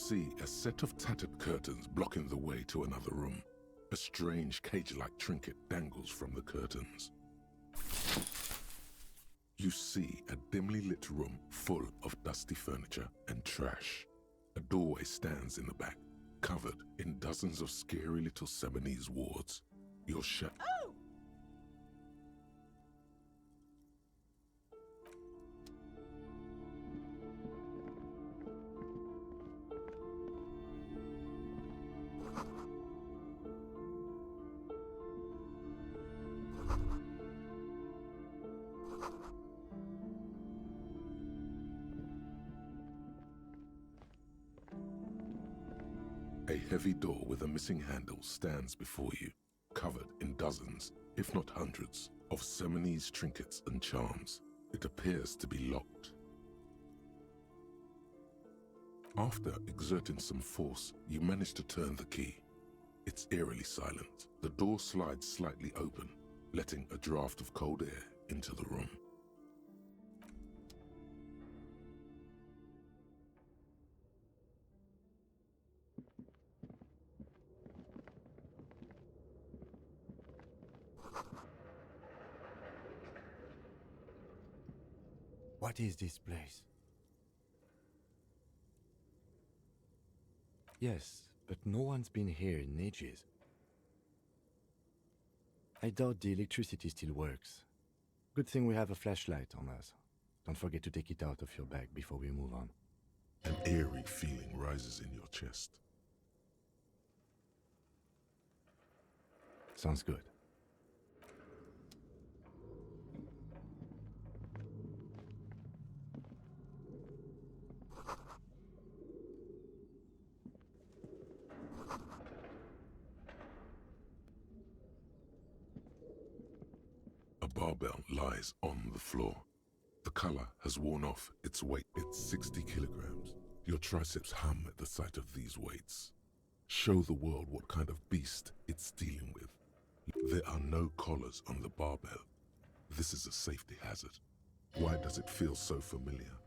see a set of tattered curtains blocking the way to another room. A strange cage-like trinket dangles from the curtains. You see a dimly lit room full of dusty furniture and trash. A doorway stands in the back, covered in dozens of scary little Siamese wards. You're shut. Oh! A heavy door with a missing handle stands before you, covered in dozens, if not hundreds, of Siamese trinkets and charms. It appears to be locked. After exerting some force, you manage to turn the key. It's eerily silent. The door slides slightly open, letting a draft of cold air into the room. What is this place? Yes, but no one's been here in ages. I doubt the electricity still works. Good thing we have a flashlight on us. Don't forget to take it out of your bag before we move on. An eerie feeling rises in your chest. Sounds good. A barbell lies on the floor. The color has worn off its weight. It's 60 kilograms. Your triceps hum at the sight of these weights. Show the world what kind of beast it's dealing with. There are no collars on the barbell. This is a safety hazard. Why does it feel so familiar?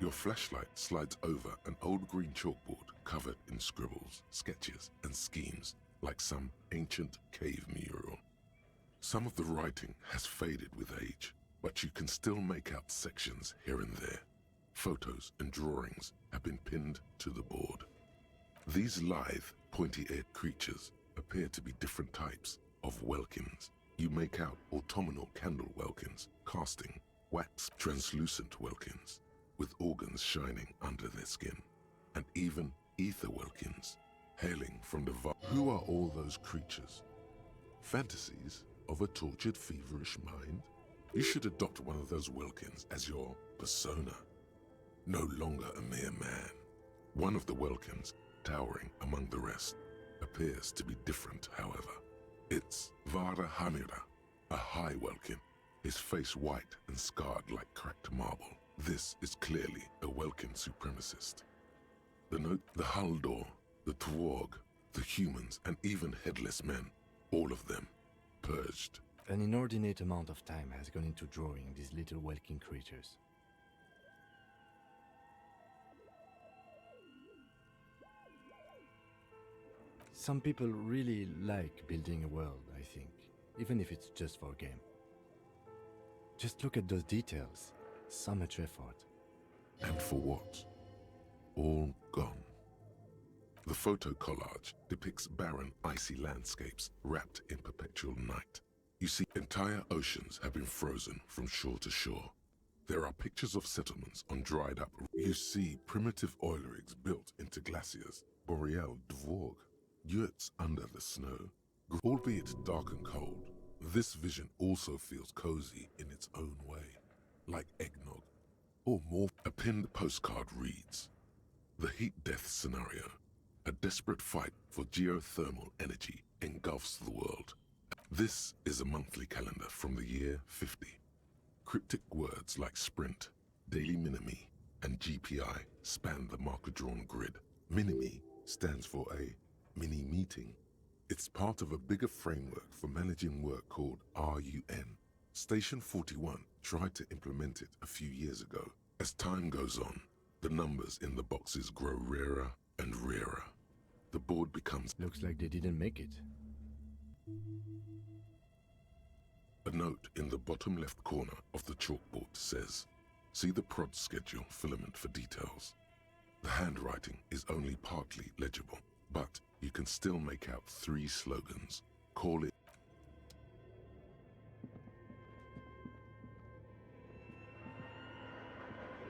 Your flashlight slides over an old green chalkboard covered in scribbles, sketches, and schemes like some ancient cave mural. Some of the writing has faded with age, but you can still make out sections here and there. Photos and drawings have been pinned to the board. These lithe, pointy-eared creatures appear to be different types of welkins. You make out autumnal candle welkins, casting, wax translucent welkins, with organs shining under their skin, and even ether welkins, hailing from the Who are all those creatures? Fantasies of a tortured, feverish mind? You should adopt one of those Welkins as your persona. No longer a mere man. One of the Welkins, towering among the rest, appears to be different, however. It's Vara Hamira, a high Welkin, his face white and scarred like cracked marble. This is clearly a Welkin supremacist. The Haldor, the Twarg, the humans, and even headless men, all of them, purged. An inordinate amount of time has gone into drawing these little Welkin creatures. Some people really like building a world, I think, even if it's just for a game. Just look at those details. So much effort. And for what? All gone. The photo collage depicts barren, icy landscapes wrapped in perpetual night. You see, entire oceans have been frozen from shore to shore. There are pictures of settlements on dried up. You see primitive oil rigs built into glaciers, boreal dvorg, yurts under the snow. Albeit dark and cold, this vision also feels cozy in its own way, like eggnog, or more. A pinned postcard reads, "The heat death scenario. A desperate fight for geothermal energy engulfs the world." This is a monthly calendar from the year 50. Cryptic words like sprint, daily minimi, and GPI span the marker-drawn grid. Minimi stands for a mini meeting. It's part of a bigger framework for managing work called RUN. Station 41 tried to implement it a few years ago. As time goes on, the numbers in the boxes grow rarer and rarer. The board becomes... Looks like they didn't make it. A note in the bottom left corner of the chalkboard says, "See the prod schedule filament for details." The handwriting is only partly legible, but you can still make out 3 slogans. Call it.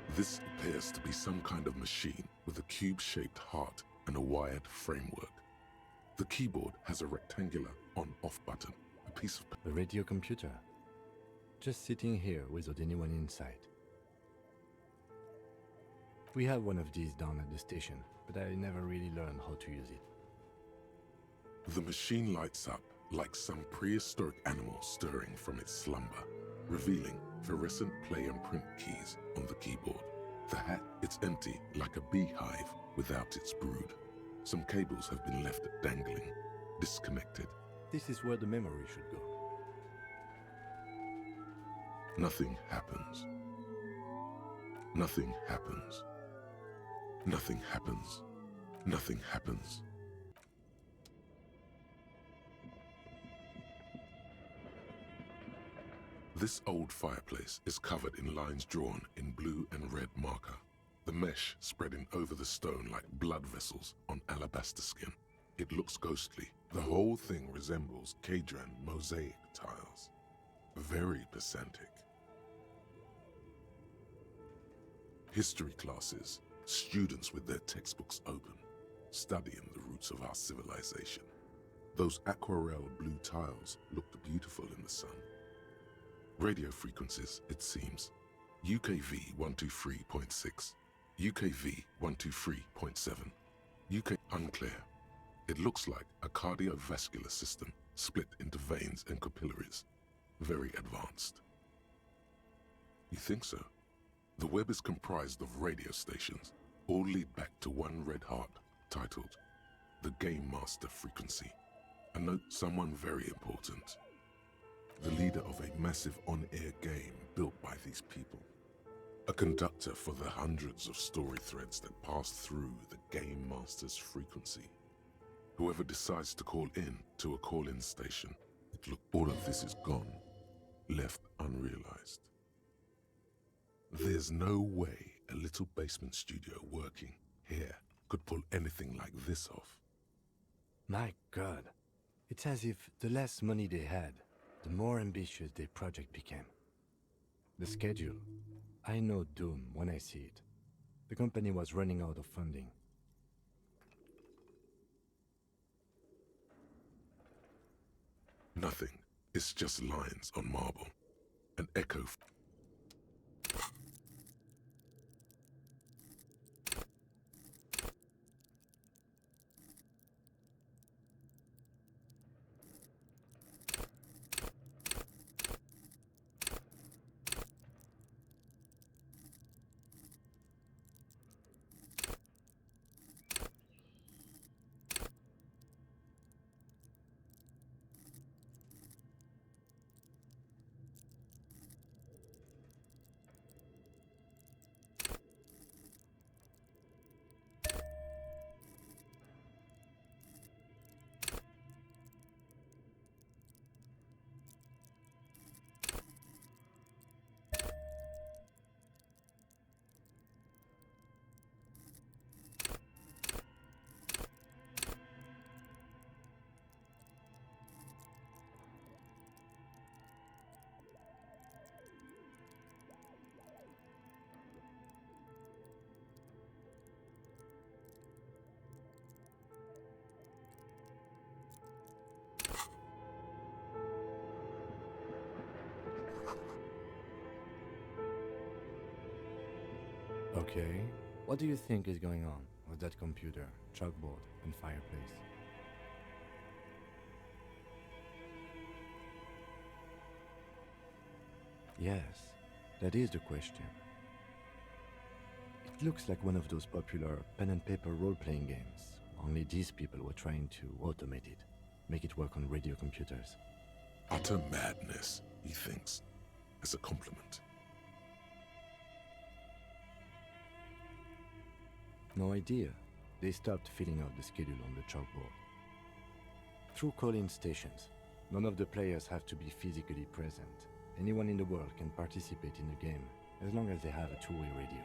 This appears to be some kind of machine with a cube-shaped heart and a wired framework. The keyboard has a rectangular on-off button, a piece of... A radio computer. Just sitting here without anyone inside. We have one of these down at the station, but I never really learned how to use it. The machine lights up like some prehistoric animal stirring from its slumber, revealing fluorescent play and print keys on the keyboard. The hat, it's empty like a beehive without its brood. Some cables have been left dangling, disconnected. This is where the memory should go. Nothing happens. Nothing happens. Nothing happens. Nothing happens. This old fireplace is covered in lines drawn in blue and red marker, the mesh spreading over the stone like blood vessels on alabaster skin. It looks ghostly. The whole thing resembles Kadran mosaic tiles. Very pedantic. History classes, students with their textbooks open, studying the roots of our civilization. Those aquarelle blue tiles looked beautiful in the sun. Radio frequencies, it seems. UKV 123.6, UKV 123.7, UK unclear. It looks like a cardiovascular system split into veins and capillaries. Very advanced. You think so? The web is comprised of radio stations, all lead back to one red heart, titled The Game Master Frequency. A note, someone very important. The leader of a massive on-air game built by these people. A conductor for the hundreds of story threads that pass through the Game Master's frequency. Whoever decides to call in to a call-in station, all of this is gone, left unrealized. There's no way a little basement studio working here could pull anything like this off. My God, it's as if the less money they had, the more ambitious their project became. The schedule, I know doom when I see it. The company was running out of funding. Nothing. It's just lines on marble. An echo. Okay. What do you think is going on with that computer, chalkboard, and fireplace? Yes, that is the question. It looks like one of those popular pen and paper role-playing games, only these people were trying to automate it, make it work on radio computers. Utter madness, he thinks, as a compliment. No idea. They stopped filling out the schedule on the chalkboard. Through call-in stations, none of the players have to be physically present. Anyone in the world can participate in the game, as long as they have a two-way radio.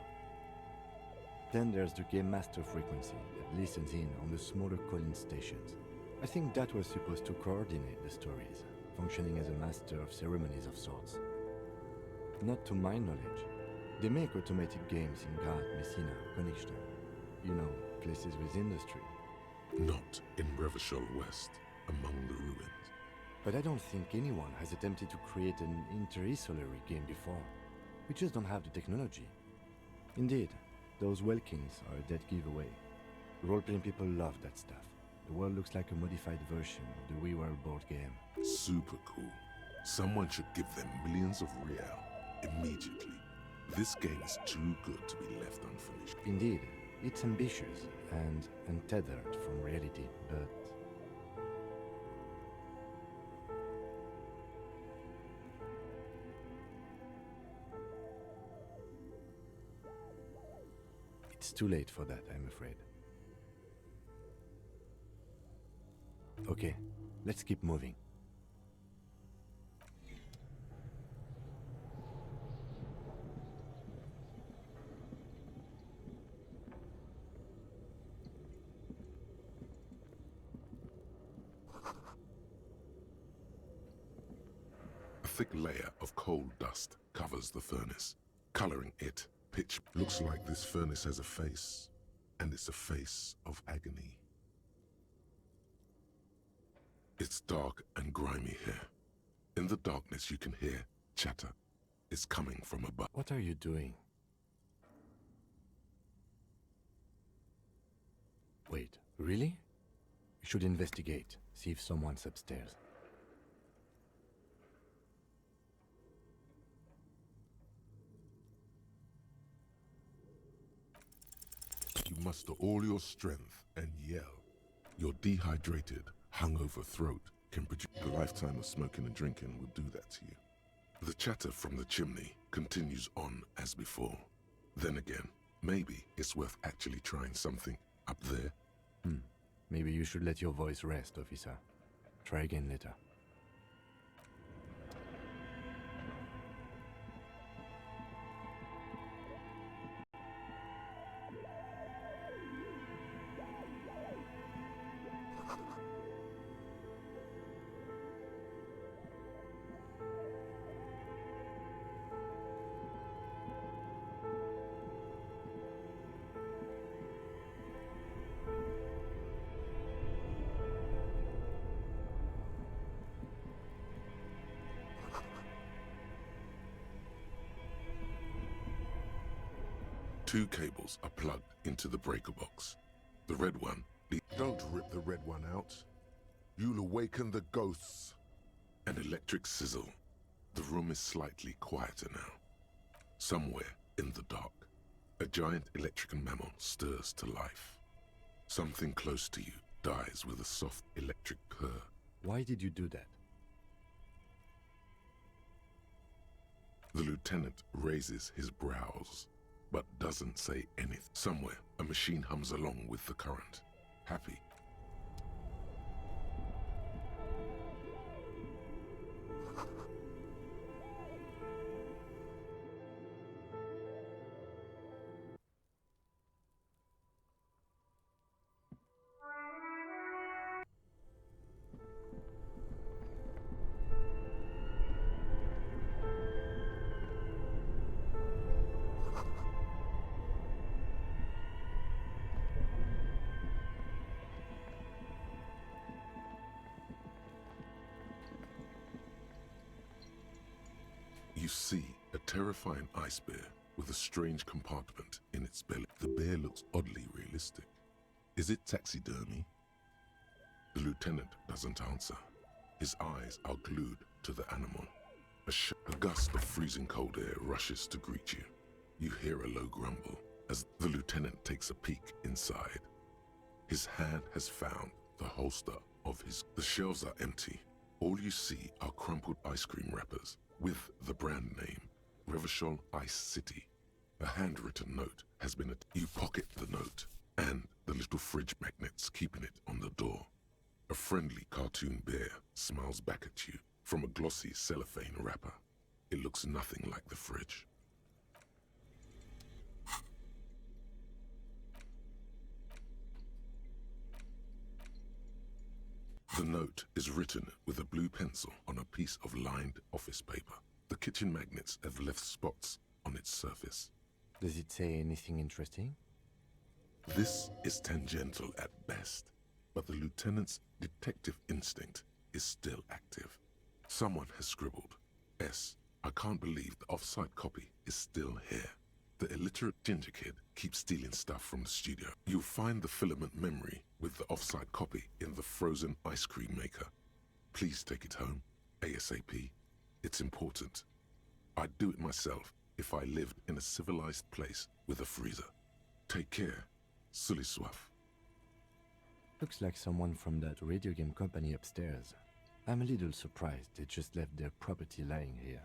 Then there's the game master frequency that listens in on the smaller call-in stations. I think that was supposed to coordinate the stories, functioning as a master of ceremonies of sorts. Not to my knowledge. They make automated games in Graz, Messina, Königstein. You know, places with industry. Not in Revachol West, among the ruins. But I don't think anyone has attempted to create an inter-isolary game before. We just don't have the technology. Indeed, those Welkins are a dead giveaway. Role-playing people love that stuff. The world looks like a modified version of the WeWorld board game. Super cool. Someone should give them millions of real immediately. This game is too good to be left unfinished. Indeed, it's ambitious and untethered from reality, but... It's too late for that, I'm afraid. Okay, let's keep moving. A thick layer of coal dust covers the furnace, coloring it pitch. Looks like this furnace has a face, and it's a face of agony. It's dark and grimy here. In the darkness you can hear chatter. It's coming from above. What are you doing? Wait, really? We should investigate, see if someone's upstairs. You muster all your strength and yell. Your dehydrated, hungover throat can produce a lifetime of smoking and drinking will do that to you. The chatter from the chimney continues on as before. Then again, maybe it's worth actually trying something up there. Maybe you should let your voice rest, officer. Try again later. Two cables are plugged into the breaker box. The red one Don't rip the red one out. You'll awaken the ghosts. An electric sizzle. The room is slightly quieter now. Somewhere in the dark, a giant electrical mammal stirs to life. Something close to you dies with a soft electric purr. Why did you do that? The lieutenant raises his brows, but doesn't say anything. Somewhere, a machine hums along with the current. Happy. You see a terrifying ice bear with a strange compartment in its belly. The bear looks oddly realistic. Is it taxidermy? The lieutenant doesn't answer. His eyes are glued to the animal. A gust of freezing cold air rushes to greet you. You hear a low grumble as the lieutenant takes a peek inside. His hand has found the holster of his... The shelves are empty. All you see are crumpled ice cream wrappers with the brand name, Revachol Ice City. A handwritten note has been... You pocket the note and the little fridge magnets keeping it on the door. A friendly cartoon bear smiles back at you from a glossy cellophane wrapper. It looks nothing like the fridge. The note is written with a blue pencil on a piece of lined office paper. The kitchen magnets have left spots on its surface. Does it say anything interesting? This is tangential at best, but the lieutenant's detective instinct is still active. Someone has scribbled, S. I can't believe the off-site copy is still here. The illiterate ginger kid keeps stealing stuff from the studio. You'll find the filament memory with the off-site copy in the frozen ice cream maker. Please take it home, ASAP. It's important. I'd do it myself if I lived in a civilized place with a freezer. Take care, Sully Soif. Looks like someone from that radio game company upstairs. I'm a little surprised they just left their property lying here.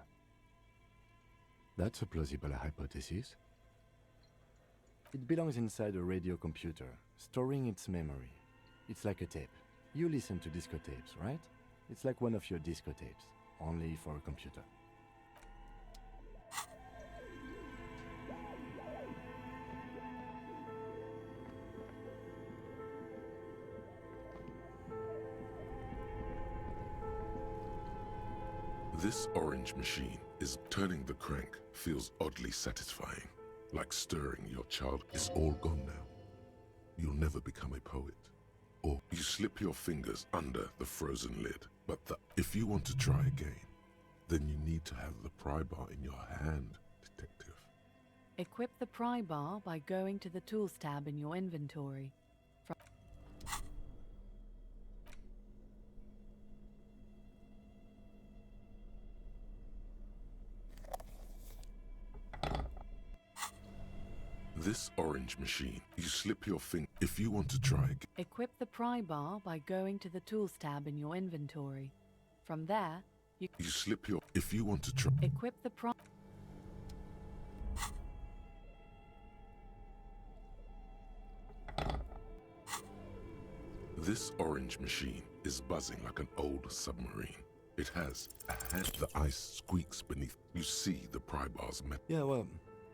That's a plausible hypothesis. It belongs inside a radio computer, storing its memory. It's like a tape. You listen to disco tapes, right? It's like one of your disco tapes, only for a computer. This orange machine is turning the crank feels oddly satisfying, like stirring your child. It's all gone now. You'll never become a poet. Or you slip your fingers under the frozen lid. But if you want to try again, then you need to have the pry bar in your hand, detective. Equip the pry bar by going to the Tools tab in your inventory. This orange machine, you slip your finger. If you want to try again. Equip the pry bar by going to the Tools tab in your inventory. From there, you slip your... If you want to try... Equip the pry... This orange machine is buzzing like an old submarine. It has a hand. The ice squeaks beneath. You see the pry bar's metal. Yeah, well,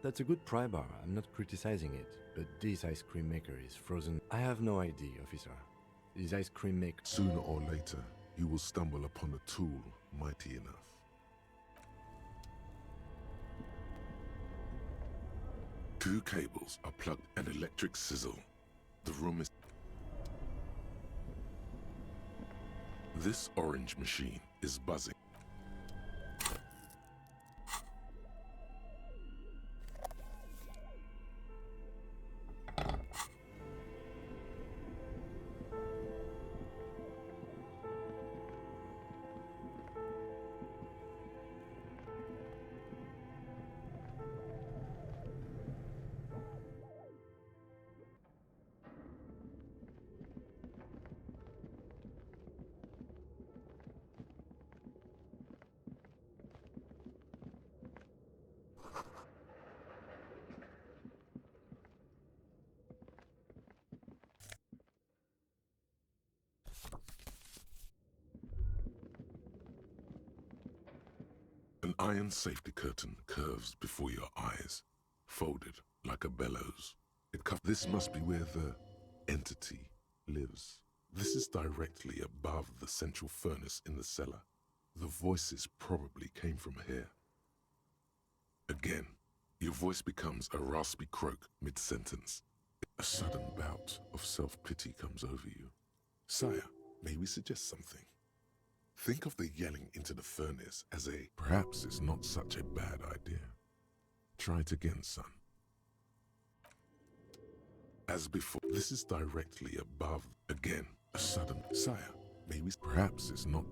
that's a good pry bar. I'm not criticizing it, but this ice cream maker is frozen. I have no idea, officer. This ice cream maker... Sooner or later, you will stumble upon a tool mighty enough. Two cables are plugged. An electric sizzle. The room is... This orange machine is buzzing. An iron safety curtain curves before your eyes, folded like a bellows. This must be where the entity lives. This is directly above the central furnace in the cellar. The voices probably came from here. Again, your voice becomes a raspy croak mid-sentence. A sudden bout of self-pity comes over you. Sire, may we suggest something? Think of the yelling into the furnace as perhaps it's not such a bad idea. Try it again, son. As before, this is directly above. Again, a sudden, sire, may we, perhaps it's not.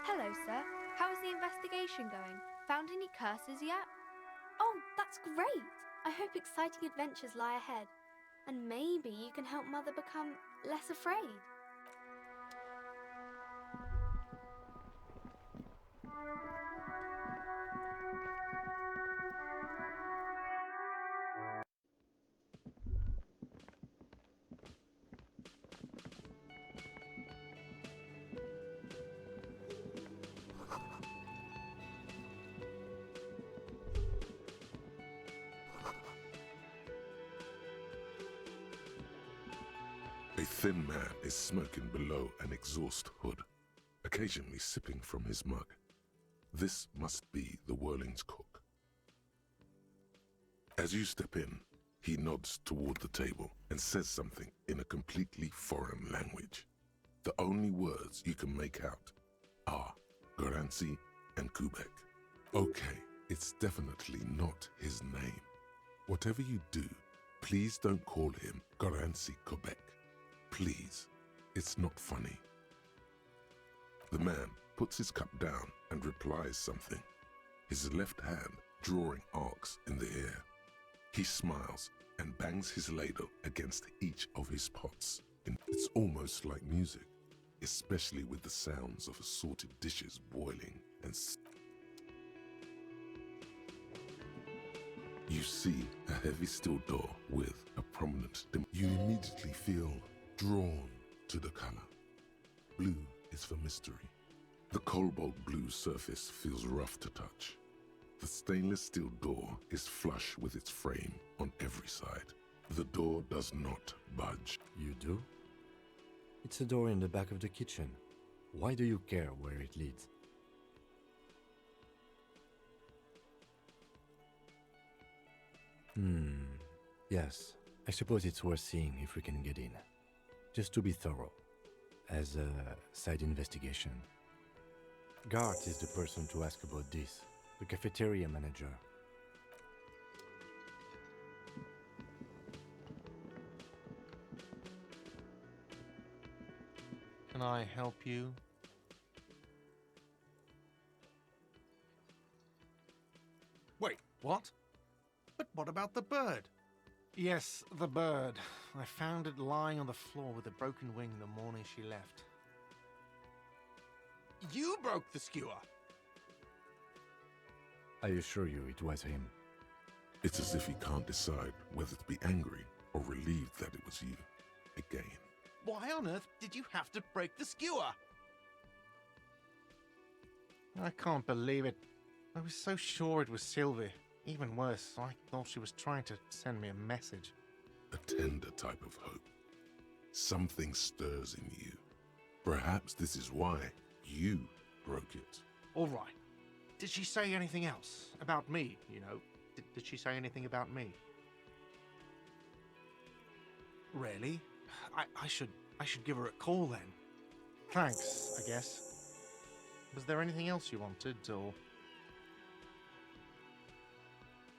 Hello, sir. How is the investigation going? Found any curses yet? Oh, that's great! I hope exciting adventures lie ahead. And maybe you can help Mother become less afraid. A thin man is smoking below an exhaust hood, occasionally sipping from his mug. This must be the Whirling's cook. As you step in, he nods toward the table and says something in a completely foreign language. The only words you can make out are Garancy and Kubek. Okay, it's definitely not his name. Whatever you do, please don't call him Garancy Kubek. Please, it's not funny. The man puts his cup down and replies something, his left hand drawing arcs in the air. He smiles and bangs his ladle against each of his pots. It's almost like music, especially with the sounds of assorted dishes boiling and you see a heavy steel door with a prominent You immediately feel drawn to the color. Blue is for mystery. The cobalt blue surface feels rough to touch. The stainless steel door is flush with its frame on every side. The door does not budge. You do? It's a door in the back of the kitchen. Why do you care where it leads? Yes. I suppose it's worth seeing if we can get in. Just to be thorough, as a side investigation. Gart is the person to ask about this, the cafeteria manager. Can I help you? Wait, what? But what about the bird? Yes, the bird. I found it lying on the floor with a broken wing the morning she left. You broke the skewer! I assure you it was him. It's as if he can't decide whether to be angry or relieved that it was you again. Why on earth did you have to break the skewer? I can't believe it. I was so sure it was Sylvie. Even worse, I thought she was trying to send me a message. A tender type of hope. Something stirs in you. Perhaps this is why you broke it. All right. Did she say anything else? About me, you know? Did she say anything about me? Really? I should give her a call then. Thanks, I guess. Was there anything else you wanted, or...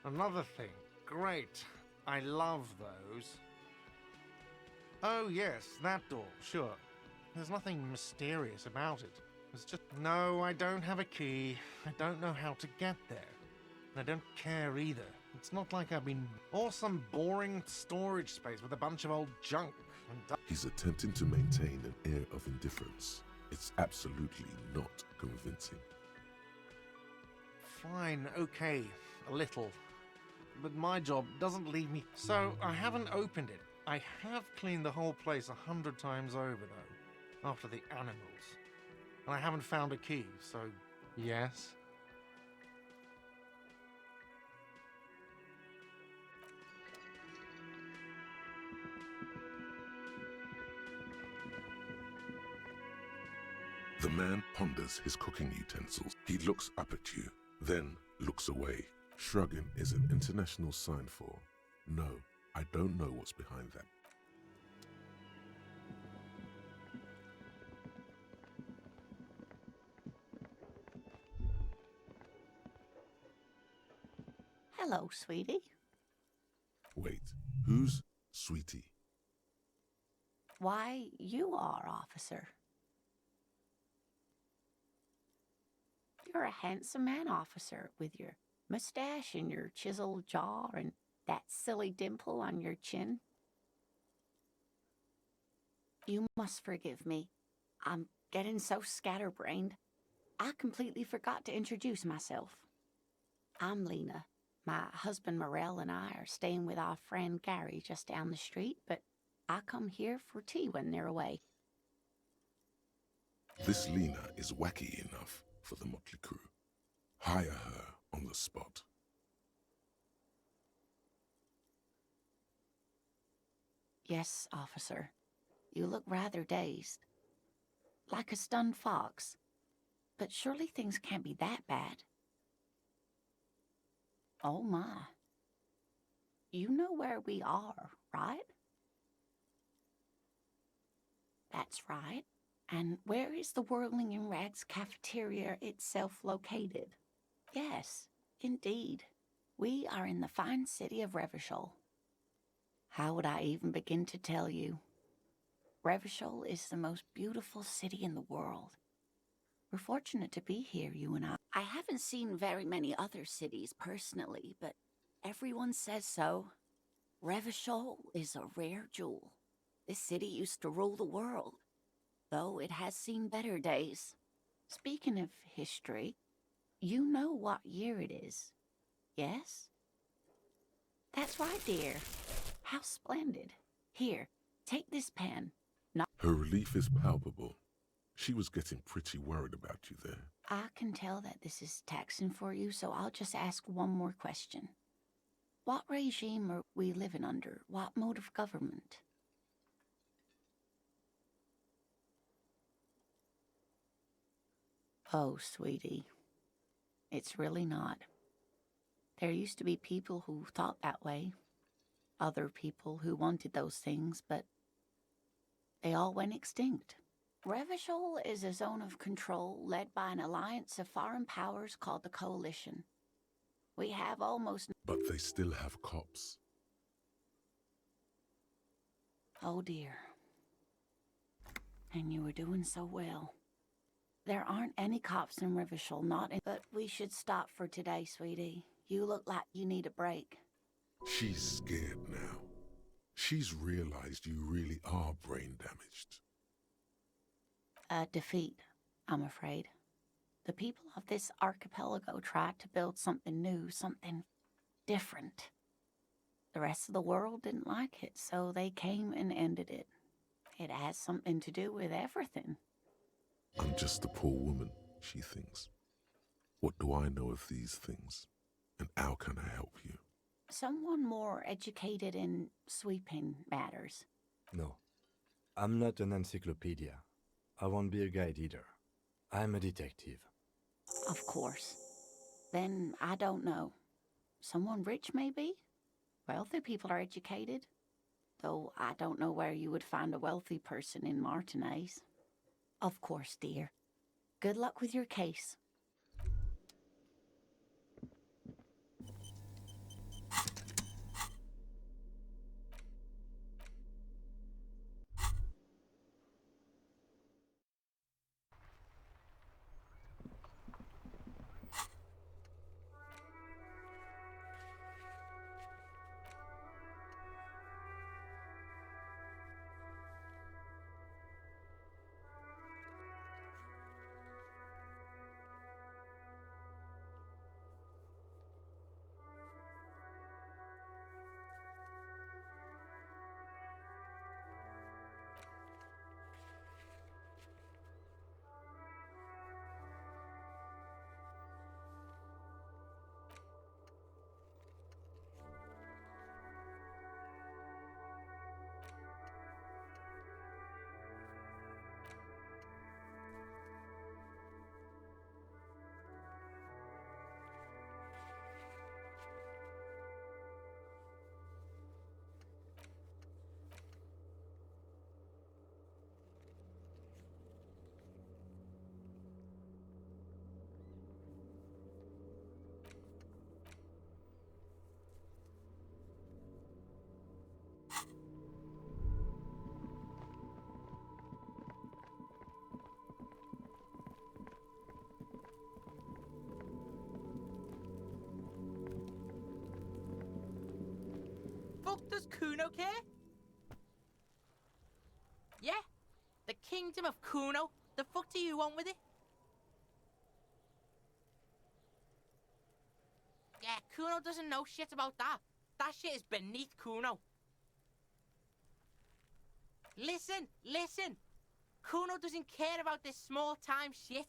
Another thing. Great. I love those. Oh yes, that door, sure. There's nothing mysterious about it. It's just... No, I don't have a key. I don't know how to get there. And I don't care either. It's not like I've been... Or some boring storage space with a bunch of old junk. And He's attempting to maintain an air of indifference. It's absolutely not convincing. Fine, okay, a little. But my job doesn't leave me... So, I haven't opened it. I have cleaned the whole place 100 times over, though, after the animals. And I haven't found a key, so yes. The man ponders his cooking utensils. He looks up at you, then looks away. Shrugging is an international sign for, no, I don't know what's behind that. Hello, sweetie. Wait, who's Sweetie? Why, you are, officer. You're a handsome man, officer, with your mustache and your chiseled jaw and that silly dimple on your chin. You must forgive me. I'm getting so scatterbrained. I completely forgot to introduce myself. I'm Lena. My husband Morel and I are staying with our friend Gary just down the street, but I come here for tea when they're away. This Lena is wacky enough for the motley crew. Hire her on the spot. Yes, officer. You look rather dazed. Like a stunned fox. But surely things can't be that bad. Oh my. You know where we are, right? That's right. And where is the Whirling in Rags cafeteria itself located? Yes, indeed. We are in the fine city of Revachol. How would I even begin to tell you? Revachol is the most beautiful city in the world. We're fortunate to be here, you and I. I haven't seen very many other cities personally, but everyone says so. Revachol is a rare jewel. This city used to rule the world, though it has seen better days. Speaking of history, you know what year it is, yes? That's right, dear. How splendid. Here, take this pen. Her relief is palpable. She was getting pretty worried about you there. I can tell that this is taxing for you, so I'll just ask one more question. What regime are we living under? What mode of government? Oh, sweetie. It's really not. There used to be people who thought that way. Other people who wanted those things, but they all went extinct. Revachol is a zone of control led by an alliance of foreign powers called the Coalition. We have almost... But they still have cops. Oh dear. And you were doing so well. There aren't any cops in Revachol, not in... But we should stop for today, sweetie. You look like you need a break. She's scared now. She's realized you really are brain damaged. A defeat, I'm afraid. The people of this archipelago tried to build something new, something different. The rest of the world didn't like it, so they came and ended it. It has something to do with everything. I'm just a poor woman, she thinks. What do I know of these things? And how can I help you? Someone more educated in sweeping matters. No, I'm not an encyclopedia. I won't be a guide either. I'm a detective. Of course. Then I don't know. Someone rich, maybe? Wealthy people are educated. Though I don't know where you would find a wealthy person in Martinez. Of course, dear. Good luck with your case. Fuck does Kuno care? Yeah? The kingdom of Kuno? The fuck do you want with it? Yeah, Kuno doesn't know shit about that. That shit is beneath Kuno. Listen, listen! Kuno doesn't care about this small-time shit.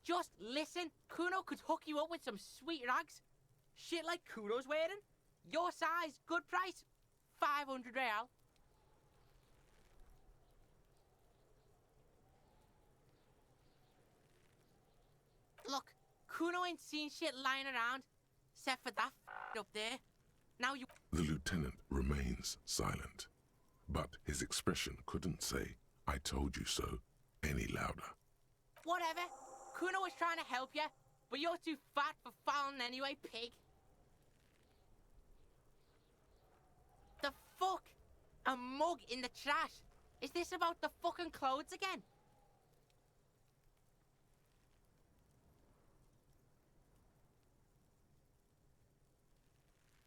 Just listen. Kuno could hook you up with some sweet rags. Shit like Kuno's wearing. Your size, good price. 500 real. Look, Kuno ain't seen shit lying around, except for that up there. Now you... The lieutenant remains silent, but his expression couldn't say, "I told you so," any louder. Whatever. Kuno was trying to help you, but you're too fat for fouling anyway, pig. The fuck? A mug in the trash? Is this about the fucking clothes again?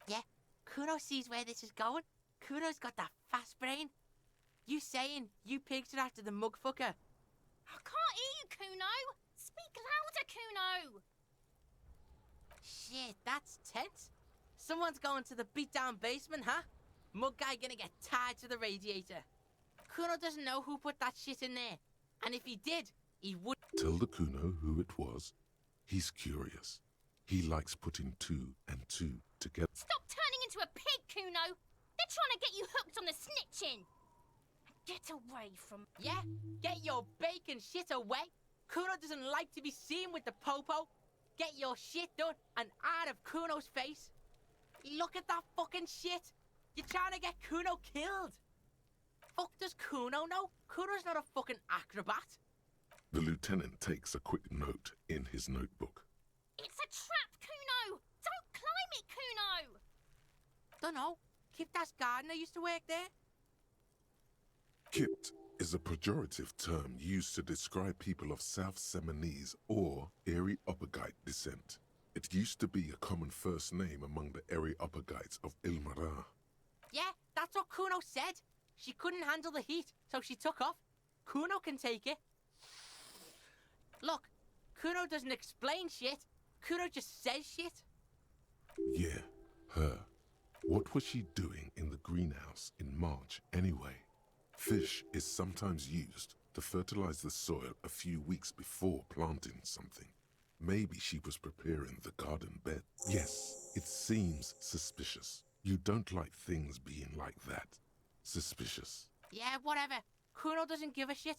Yeah, Kuno sees where this is going. Kuno's got that fast brain. You saying you pigs are after the mug fucker? I can't hear you, Kuno! Speak louder, Kuno! Shit, that's tense. Someone's going to the beat-down basement, huh? Mug guy gonna get tied to the radiator. Kuno doesn't know who put that shit in there. And if he did, he would... Tell the Kuno who it was. He's curious. He likes putting two and two together. Stop turning into a pig, Kuno! They're trying to get you hooked on the snitching! Get away from... Yeah? Get your bacon shit away. Kuno doesn't like to be seen with the popo. Get your shit done and out of Kuno's face. Look at that fucking shit. You're trying to get Kuno killed. Fuck does Kuno know? Kuno's not a fucking acrobat. The lieutenant takes a quick note in his notebook. It's a trap, Kuno! Don't climb it, Kuno! Dunno. Kiptas gardener used to work there. Kipt is a pejorative term used to describe people of South Seminese or Areopagite descent. It used to be a common first name among the Areopagites of Ilmara. Yeah, that's what Kuno said. She couldn't handle the heat, so she took off. Kuno can take it. Look, Kuno doesn't explain shit. Kuno just says shit. Yeah, her. What What was she doing in the greenhouse in March anyway? Fish is sometimes used to fertilize the soil a few weeks before planting something. Maybe she was preparing the garden bed. Yes, it seems suspicious. You don't like things being like that. Suspicious. Yeah, whatever. Kuno doesn't give a shit.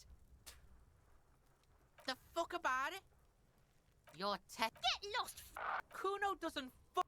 The fuck about it? Your Get lost! Kuno doesn't fuck.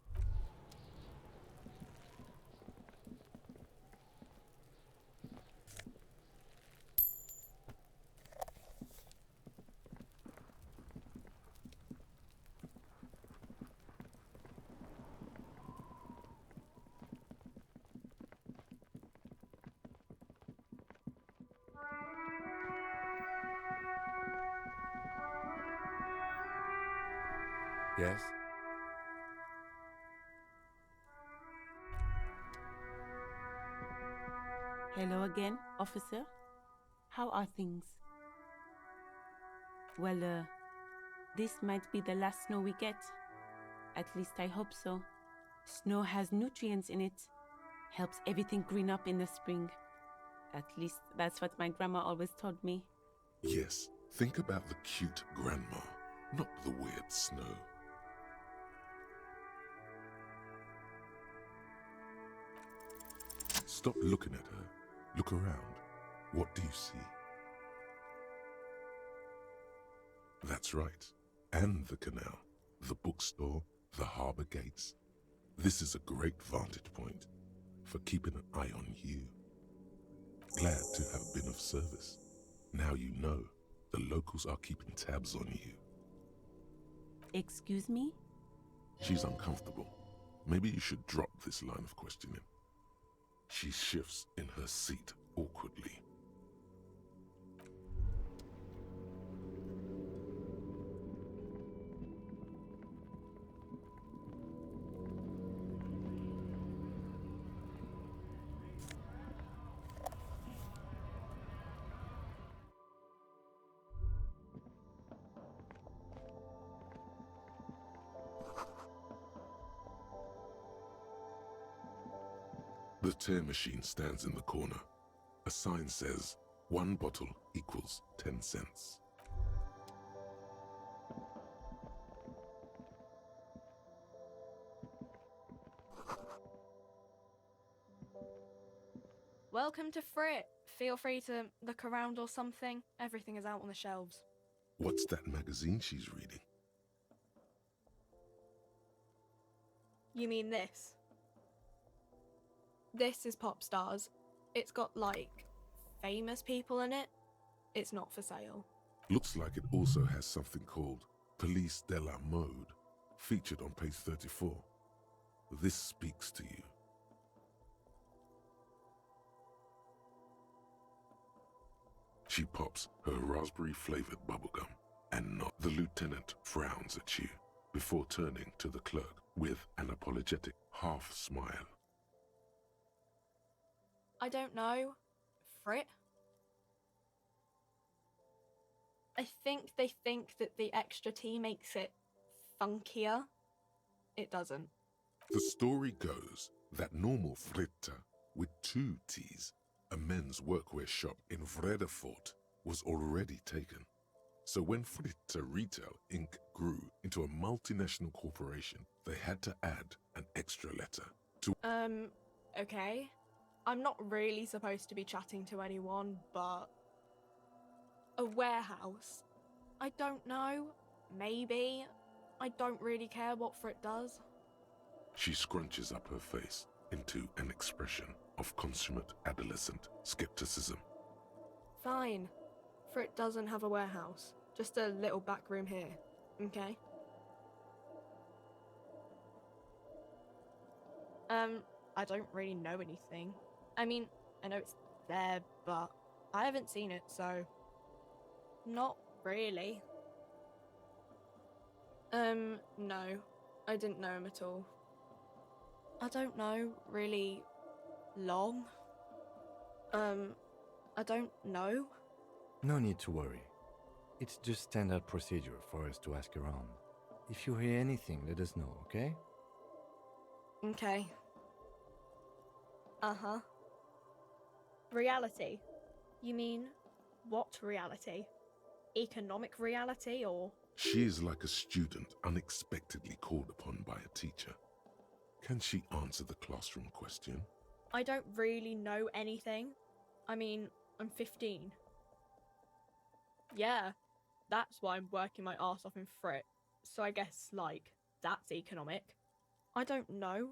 Yes? Hello again, officer. How are things? Well, this might be the last snow we get. At least I hope so. Snow has nutrients in it. Helps everything green up in the spring. At least that's what my grandma always told me. Yes, think about the cute grandma, not the weird snow. Stop looking at her. Look around. What do you see? That's right. And the canal, the bookstore, the harbour gates. This is a great vantage point for keeping an eye on you. Glad to have been of service. Now you know the locals are keeping tabs on you. Excuse me? She's uncomfortable. Maybe you should drop this line of questioning. She shifts in her seat awkwardly. The tear machine stands in the corner. A sign says, 1 bottle equals 10 cents. Welcome to Frit. Feel free to look around or something. Everything is out on the shelves. What's that magazine she's reading? You mean this? This is Pop Stars. It's got, like, famous people in it. It's not for sale. Looks like it also has something called Police de la Mode, featured on page 34. This speaks to you. She pops her raspberry-flavored bubblegum, and not. The lieutenant frowns at you before turning to the clerk with an apologetic half-smile. I don't know. Frit? I think they think that the extra T makes it funkier. It doesn't. The story goes that normal Fritta, with 2 T's, a men's workwear shop in Vredefort, was already taken. So when Fritta Retail Inc. grew into a multinational corporation, they had to add an extra letter to... Okay. I'm not really supposed to be chatting to anyone, but... a warehouse? I don't know. Maybe. I don't really care what Frit does. She scrunches up her face into an expression of consummate adolescent skepticism. Fine. Frit doesn't have a warehouse. Just a little back room here. Okay? I don't really know anything. I mean, I know it's there, but I haven't seen it, so... not really. No. I didn't know him at all. I don't know, really... long? I don't know. No need to worry. It's just standard procedure for us to ask around. If you hear anything, let us know, okay? Okay. Uh-huh. Reality? You mean, what reality? Economic reality, or...? She is like a student unexpectedly called upon by a teacher. Can she answer the classroom question? I don't really know anything. I mean, I'm 15. Yeah, that's why I'm working my arse off in Frit. So I guess, like, that's economic. I don't know.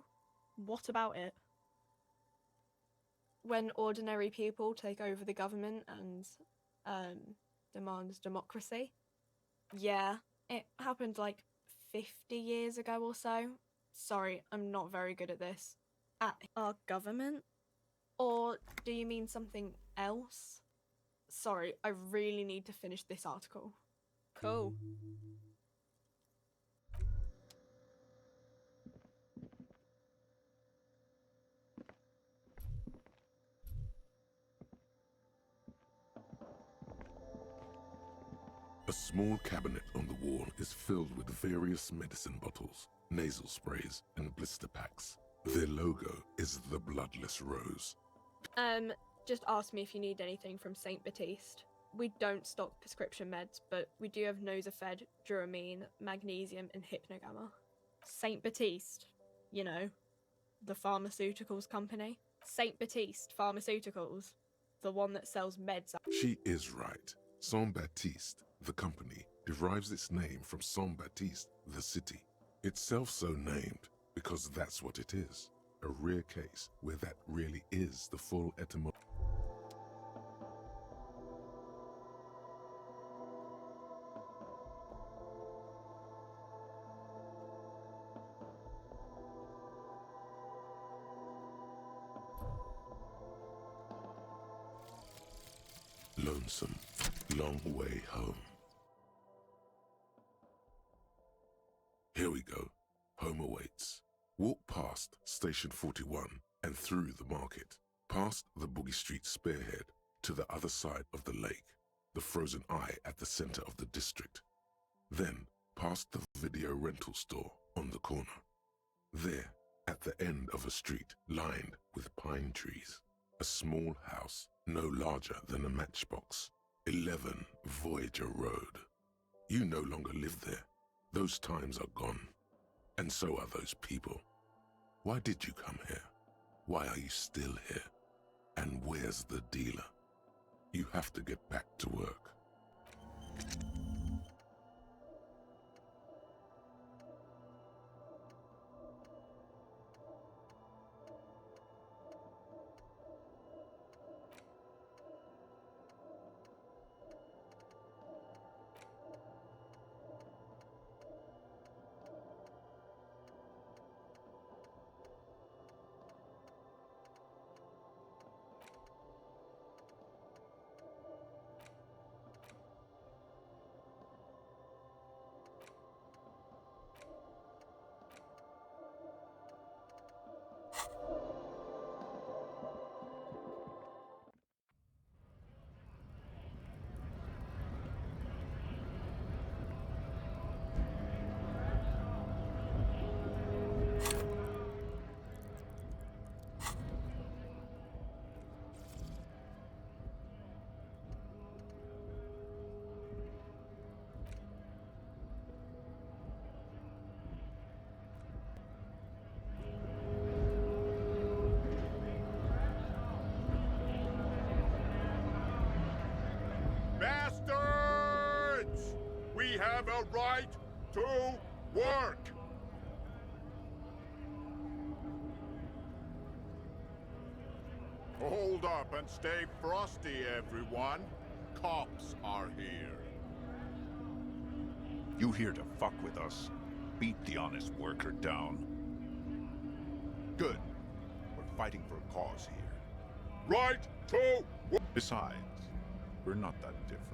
What about it? When ordinary people take over the government and, demand democracy? Yeah, it happened like 50 years ago or so. Sorry, I'm not very good at this. At our government? Or do you mean something else? Sorry, I really need to finish this article. Cool. A small cabinet on the wall is filled with various medicine bottles, nasal sprays, and blister packs. Their logo is the Bloodless Rose. Just ask me if you need anything from St. Baptiste. We don't stock prescription meds, but we do have Nosafed, Duramine, Magnesium, and Hypnogamma. St. Baptiste, you know, the pharmaceuticals company. St. Baptiste Pharmaceuticals, the one that sells meds. She is right. Saint Baptiste, the company, derives its name from Saint Baptiste, the city. Itself so named because that's what it is. A rare case where that really is the full etymology. Lonesome, long way home. Here we go. Home awaits. Walk past Station 41 and through the market, past the Boogie Street spearhead to the other side of the lake, the frozen eye at the center of the district. Then past the video rental store on the corner. There, at the end of a street lined with pine trees, a small house no larger than a matchbox, 11 Voyager Road. You no longer live there. Those times are gone. And so are those people. Why did you come here? Why are you still here? And where's the dealer? You have to get back to work. Bastards! We have a right to work! Hold up and stay frosty, everyone. Cops are here. You here to fuck with us? Beat the honest worker down. Good. We're fighting for a cause here. Right to work! Besides, we're not that different.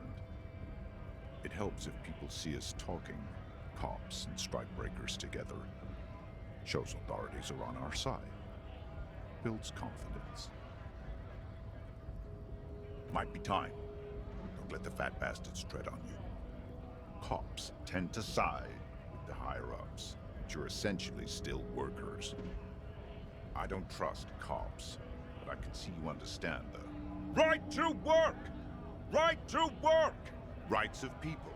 It helps if people see us talking, cops and strikebreakers together. Shows authorities are on our side. Builds confidence. Might be time. Don't let the fat bastards tread on you. Cops tend to side with the higher-ups, but you're essentially still workers. I don't trust cops. but I can see you understand the Right to work! Right to work! rights of people,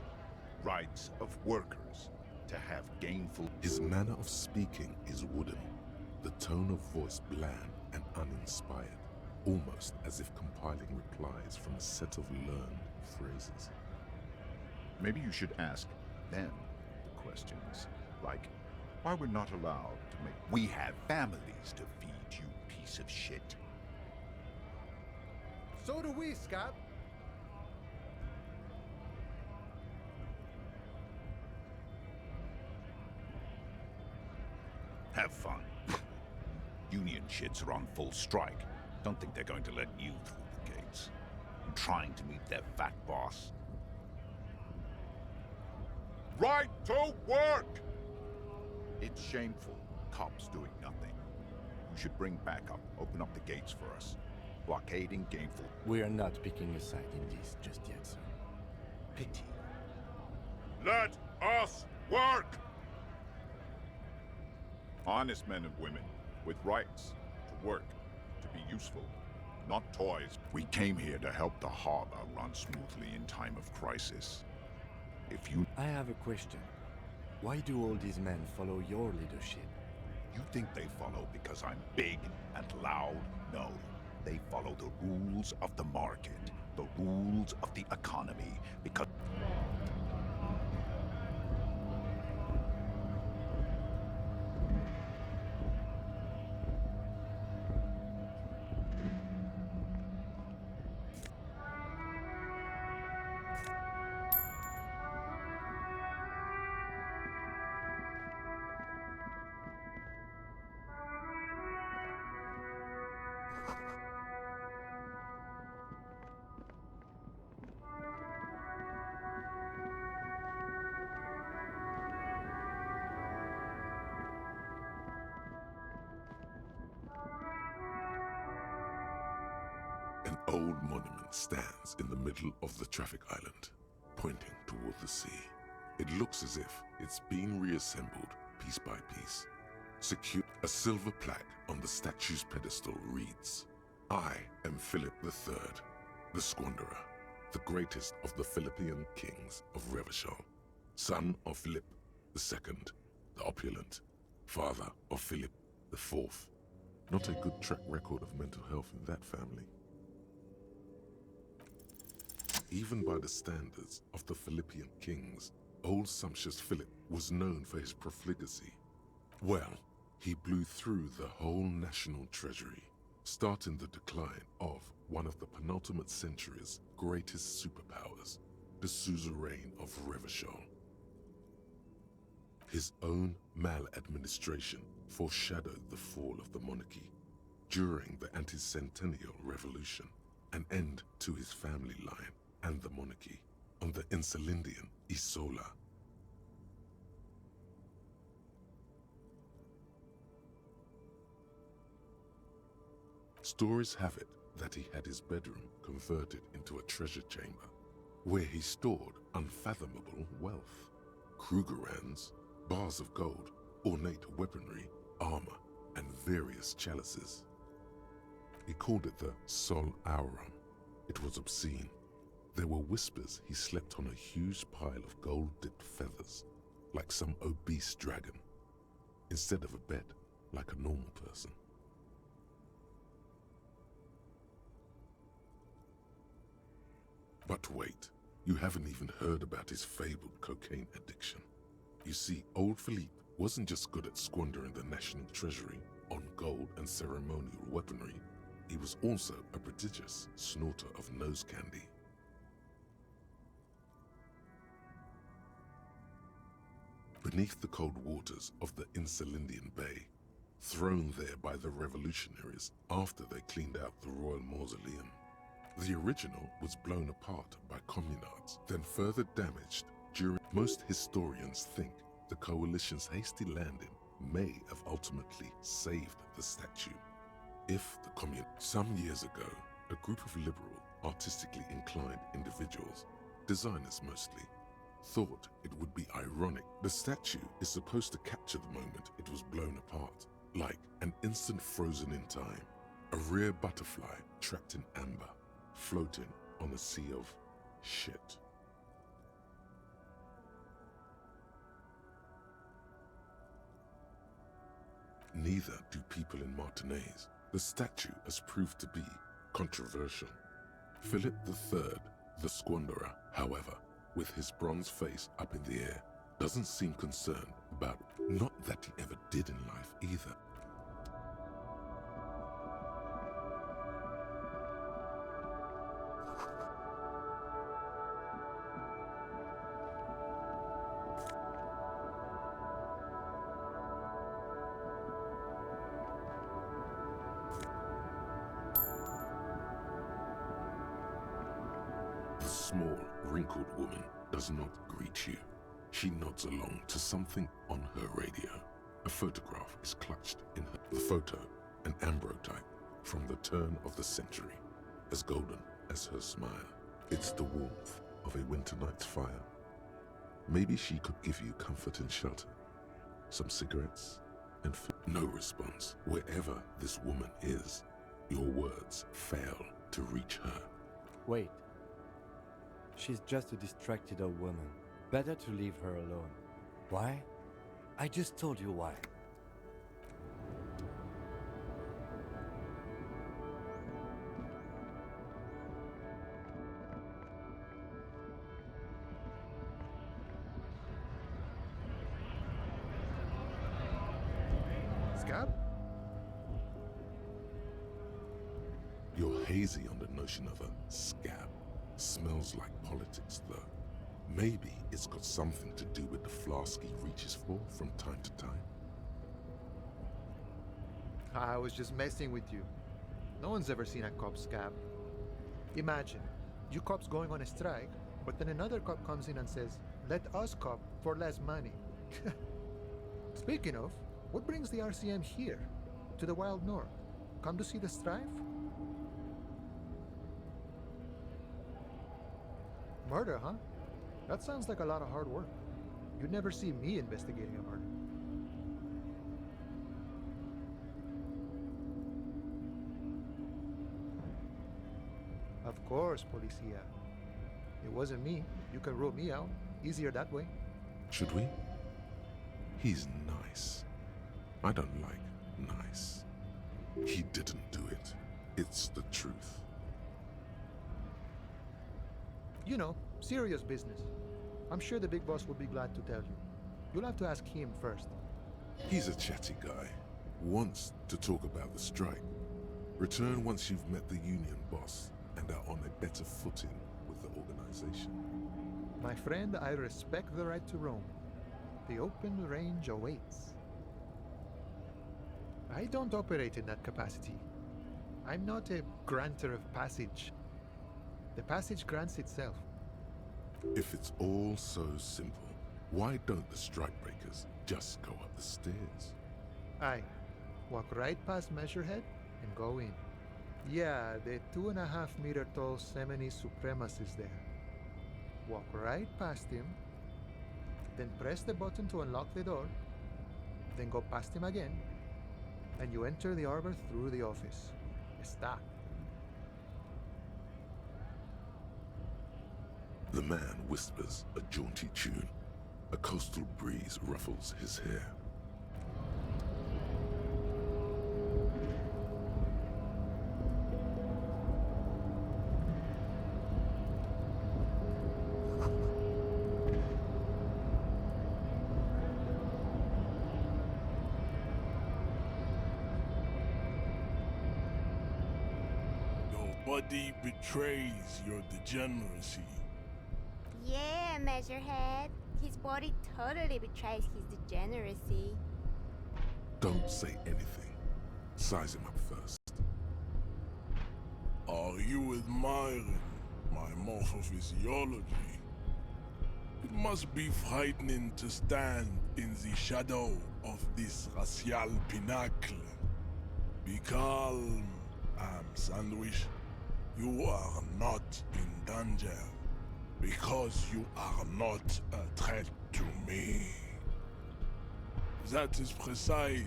rights of workers, to have gainful... His manner of speaking is wooden, the tone of voice bland and uninspired, almost as if compiling replies from a set of learned phrases. Maybe you should ask them the questions, like why we're not allowed to make... We have families to feed, you piece of shit. So do we, Scott. Have fun. Union shits are on full strike. Don't think they're going to let you through the gates. I'm trying to meet their fat boss. Right to work! It's shameful. Cops doing nothing. You should bring backup. Open up the gates for us. Blockading gainful... We are not picking a side in this just yet, sir. Pity. Let us work! Honest men and women, with rights, to work, to be useful, not toys. We came here to help the harbor run smoothly in time of crisis. If you... I have a question. Why do all these men follow your leadership? You think they follow because I'm big and loud? No. They follow the rules of the market, the rules of the economy, because... An old monument stands in the middle of the traffic island, pointing toward the sea. It looks as if it's been reassembled piece by piece. Secure a silver plaque on the statue's pedestal reads, "I am Philip III, the Squanderer, the greatest of the Philippian kings of Revachol, son of Philip II, the opulent, father of Philip IV." Not a good track record of mental health in that family. Even by the standards of the Philippian kings, old sumptuous Philip was known for his profligacy. Well, he blew through the whole national treasury, starting the decline of one of the penultimate century's greatest superpowers, the suzerain of Revachol. His own maladministration foreshadowed the fall of the monarchy during the anti-centennial revolution, an end to his family line and the monarchy on the Insulindian Isola. Stories have it that he had his bedroom converted into a treasure chamber, where he stored unfathomable wealth, Krugerrands, bars of gold, ornate weaponry, armor, and various chalices. He called it the Sol Aurum. It was obscene. There were whispers he slept on a huge pile of gold-dipped feathers, like some obese dragon, instead of a bed, like a normal person. But wait, you haven't even heard about his fabled cocaine addiction. You see, old Philippe wasn't just good at squandering the national treasury on gold and ceremonial weaponry, he was also a prodigious snorter of nose candy. Beneath the cold waters of the Insulindian Bay, thrown there by the revolutionaries after they cleaned out the royal mausoleum, the original was blown apart by communards, then further damaged during... Most historians think the coalition's hasty landing may have ultimately saved the statue. If the Some years ago, a group of liberal, artistically inclined individuals, designers mostly, thought it would be ironic. The statue is supposed to capture the moment it was blown apart, like an instant frozen in time. A rare butterfly trapped in amber, floating on a sea of shit. Neither do people in Martinez. The statue has proved to be controversial. Philip III, the squanderer, however, with his bronze face up in the air, doesn't seem concerned about not that he ever did in life either. The small, wrinkled woman does not greet you. She nods along to something on her radio. A photograph is clutched in her. The photo, an ambrotype from the turn of the century, as golden as her smile. It's the warmth of a winter night's fire. Maybe she could give you comfort and shelter. Some cigarettes and food. No response. Wherever this woman is, your words fail to reach her. Wait. She's just a distracted old woman. Better to leave her alone. Why? I just told you why. Scab? You're hazy on the notion of a scab. Smells like politics, though. Maybe it's got something to do with the flask he reaches for from time to time. I was just messing with you. No one's ever seen a cop scab. Imagine, you cops going on a strike, but then another cop comes in and says, "Let us cop for less money." Speaking of, what brings the RCM here, to the wild north? Come to see the strife? Murder, huh? That sounds like a lot of hard work. You'd never see me investigating a murder. Of course, Policia. It wasn't me. You can rule me out. Easier that way. Should we? He's nice. I don't like nice. He didn't do it. It's the truth. You know, serious business. I'm sure the big boss will be glad to tell you. You'll have to ask him first. He's a chatty guy. Wants to talk about the strike. Return once you've met the union boss and are on a better footing with the organization. My friend, I respect the right to roam. The open range awaits. I don't operate in that capacity. I'm not a granter of passage. The passage grants itself. If it's all so simple, why don't the strikebreakers just go up the stairs? Aye. Walk right past Measurehead and go in. Yeah, the 2.5-meter tall Semini Supremus is there. Walk right past him, then press the button to unlock the door, then go past him again, and you enter the arbor through the office. Está. The man whispers a jaunty tune. A coastal breeze ruffles his hair. Your body betrays your degeneracy. Yeah, Measurehead. His body totally betrays his degeneracy. Don't say anything. Size him up first. Are you admiring my morphophysiology? It must be frightening to stand in the shadow of this racial pinnacle. Be calm, Am Sandwich. You are not in danger. Because you are not a threat to me. That is precisely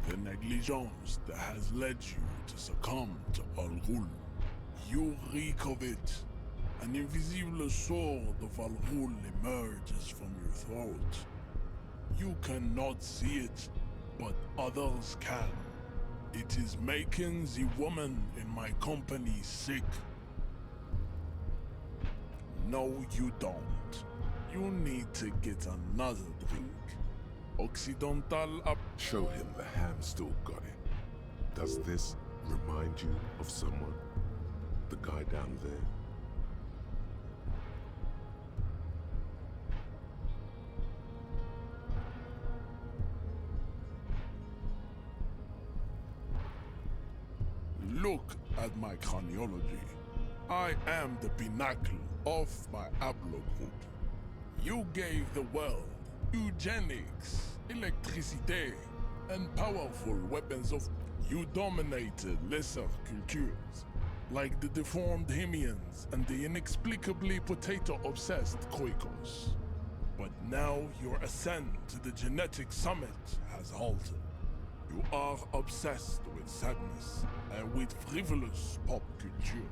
the negligence that has led you to succumb to Al Ghul. You reek of it. An invisible sword of Al Ghul emerges from your throat. You cannot see it, but others can. It is making the woman in my company sick. No, you don't. You need to get another drink. Occidental up. Show him the ham still got it. Does this remind you of someone? The guy down there? Look at my craniology. I am the pinnacle of my haplogroup. You gave the world eugenics, electricity, and powerful weapons of... You dominated lesser cultures, like the deformed Hemians and the inexplicably potato-obsessed Quakers. But now your ascent to the genetic summit has halted. You are obsessed with sadness and with frivolous pop culture.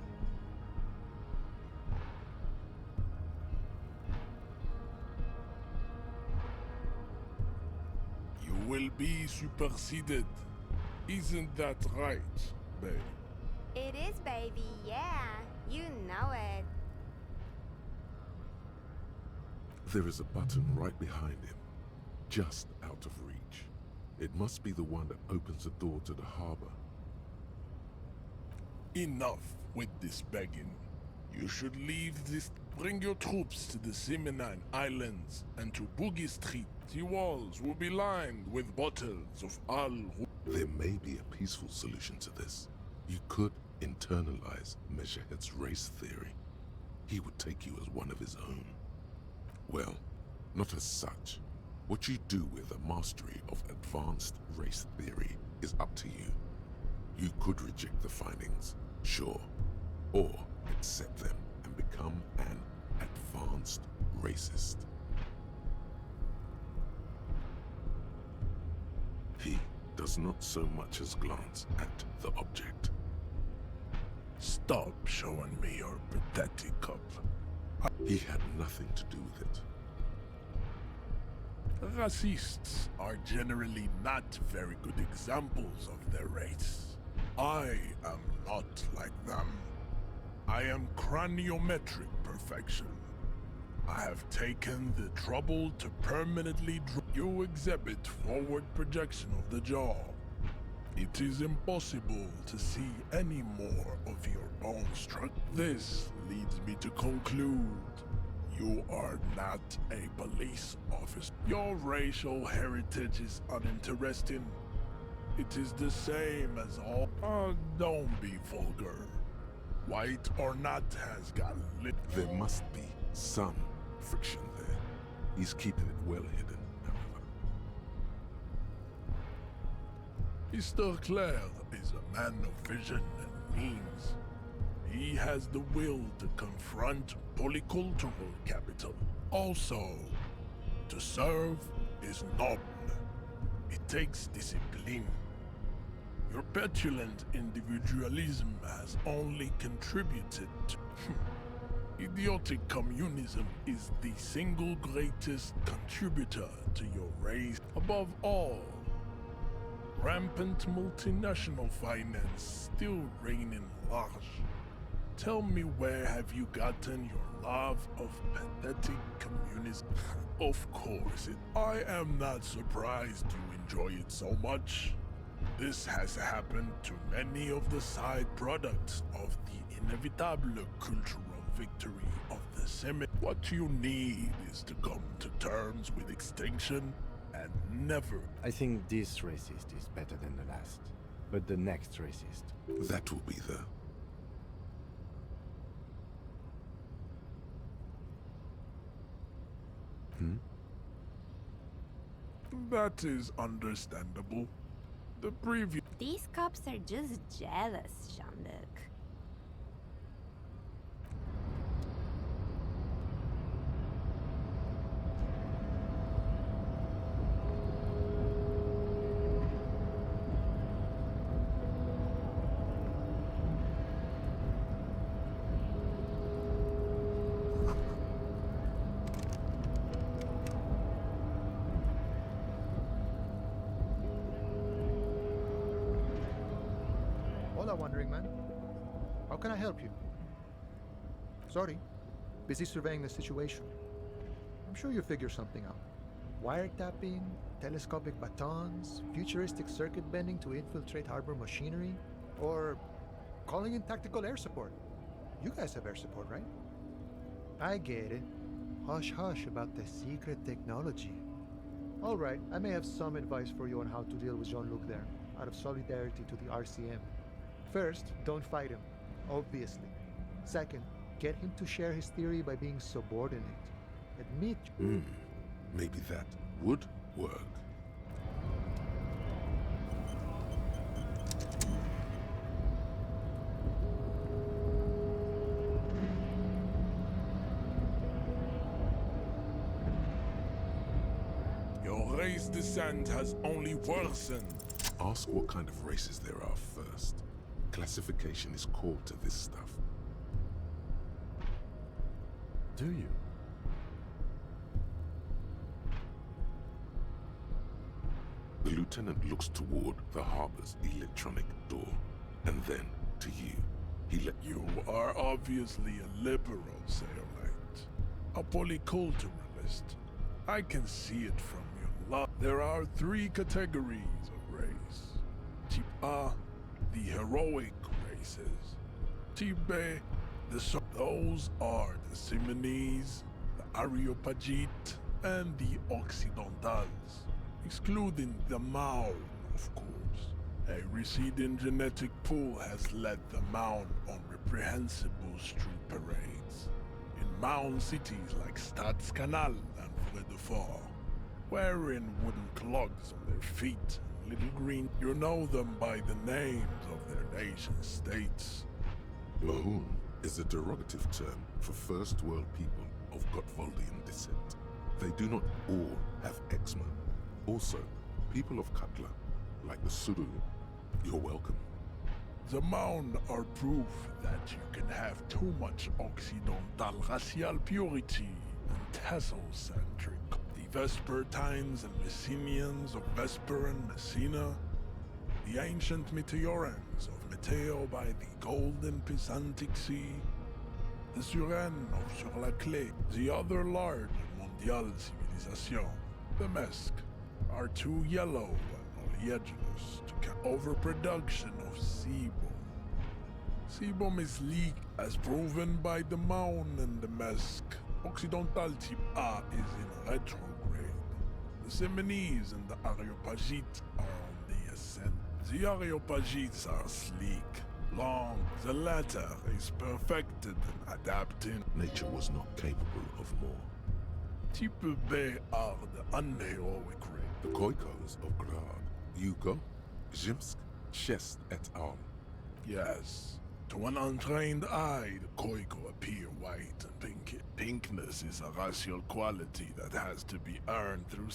You will be superseded. Isn't that right, babe? It is, baby, yeah. You know it. There is a button right behind him, just out of reach. It must be the one that opens the door to the harbor. Enough with this begging. You should leave this. Bring your troops to the Simonine Islands and to Boogie Street. The walls will be lined with bottles of Al. There may be a peaceful solution to this. You could internalize Measurehead's race theory. He would take you as one of his own. Well, not as such. What you do with a mastery of advanced race theory is up to you. You could reject the findings, sure, or accept them and become an advanced racist. He does not so much as glance at the object. Stop showing me your pathetic cup. He had nothing to do with it. Racists are generally not very good examples of their race. I am not like them. I am craniometric perfection. I have taken the trouble to permanently draw. You exhibit forward projection of the jaw. It is impossible to see any more of your bone structure. This leads me to conclude you are not a police officer. Your racial heritage is uninteresting. It is the same as all. Don't be vulgar. White or not has got lit. There must be some friction there. He's keeping it well hidden, however. Mr. Clare is a man of vision and means. He has the will to confront polycultural capital. Also, to serve is noble. It takes discipline. Your petulant individualism has only contributed to... Idiotic communism is the single greatest contributor to your race. Above all, rampant multinational finance still reigning large. Tell me, where have you gotten your love of pathetic communism? Of course, I am not surprised you enjoy it so much. This has happened to many of the side products of the inevitable cultural victory of the Semitic. What you need is to come to terms with extinction and never... I think this racist is better than the last. But the next racist... That will be the... That is understandable. The previous... These cops are just jealous, Jean-Luc. Hola, wandering man. How can I help you? Sorry, busy surveying the situation. I'm sure you'll figure something out. Wiretapping, telescopic batons, futuristic circuit bending to infiltrate harbor machinery, or calling in tactical air support. You guys have air support, right? I get it. Hush hush about the secret technology. All right, I may have some advice for you on how to deal with Jean-Luc there, out of solidarity to the RCM. First, don't fight him, obviously. Second, get him to share his theory by being subordinate. Admit... Maybe that would work. Your race descent has only worsened. Ask what kind of races there are first. Classification is core to this stuff. Do you? The lieutenant looks toward the harbor's electronic door, and then to you. You are obviously a liberal, Sailite. A polyculturalist. I can see it from your love. There are 3 categories of race. Type A, the heroic races. Type B, those are the Simonese, the Areopagite, and the Occidentals, excluding the Maun, of course. A receding genetic pool has led the Maun on reprehensible street parades. In Maun cities like Stadskanal and Fredefort, wearing wooden clogs on their feet and little green, you know them by the names of their nation states. Mahoon is a derogative term for first world people of Gotvaldian descent. They do not all have eczema. Also, people of Katla, like the Suru, you're welcome. The Maun are proof that you can have too much Occidental racial purity and tassel-centric. The Vespertines and Messenians of Vesper and Messina, the ancient Meteorans of Meteo by the Golden Pisantic Sea, the Suren of Sur la Clé, the other large Mondial civilization, the Mesk, are too yellow and oleaginous to count. Overproduction of sebum. Sebum is leaked as proven by the Maun and the Mesk. Occidental type A is in retrograde. The Simonese and the Areopagites are on the ascent. The Areopagites are sleek, long. The latter is perfected and adapting. Nature was not capable of more. Type B are the unheroic race. The Koikos of Grad, Yuko, Zhimsk, Shest et al. Yes. To an untrained eye, the Koiko appear white and pinky. Pinkness is a racial quality that has to be earned through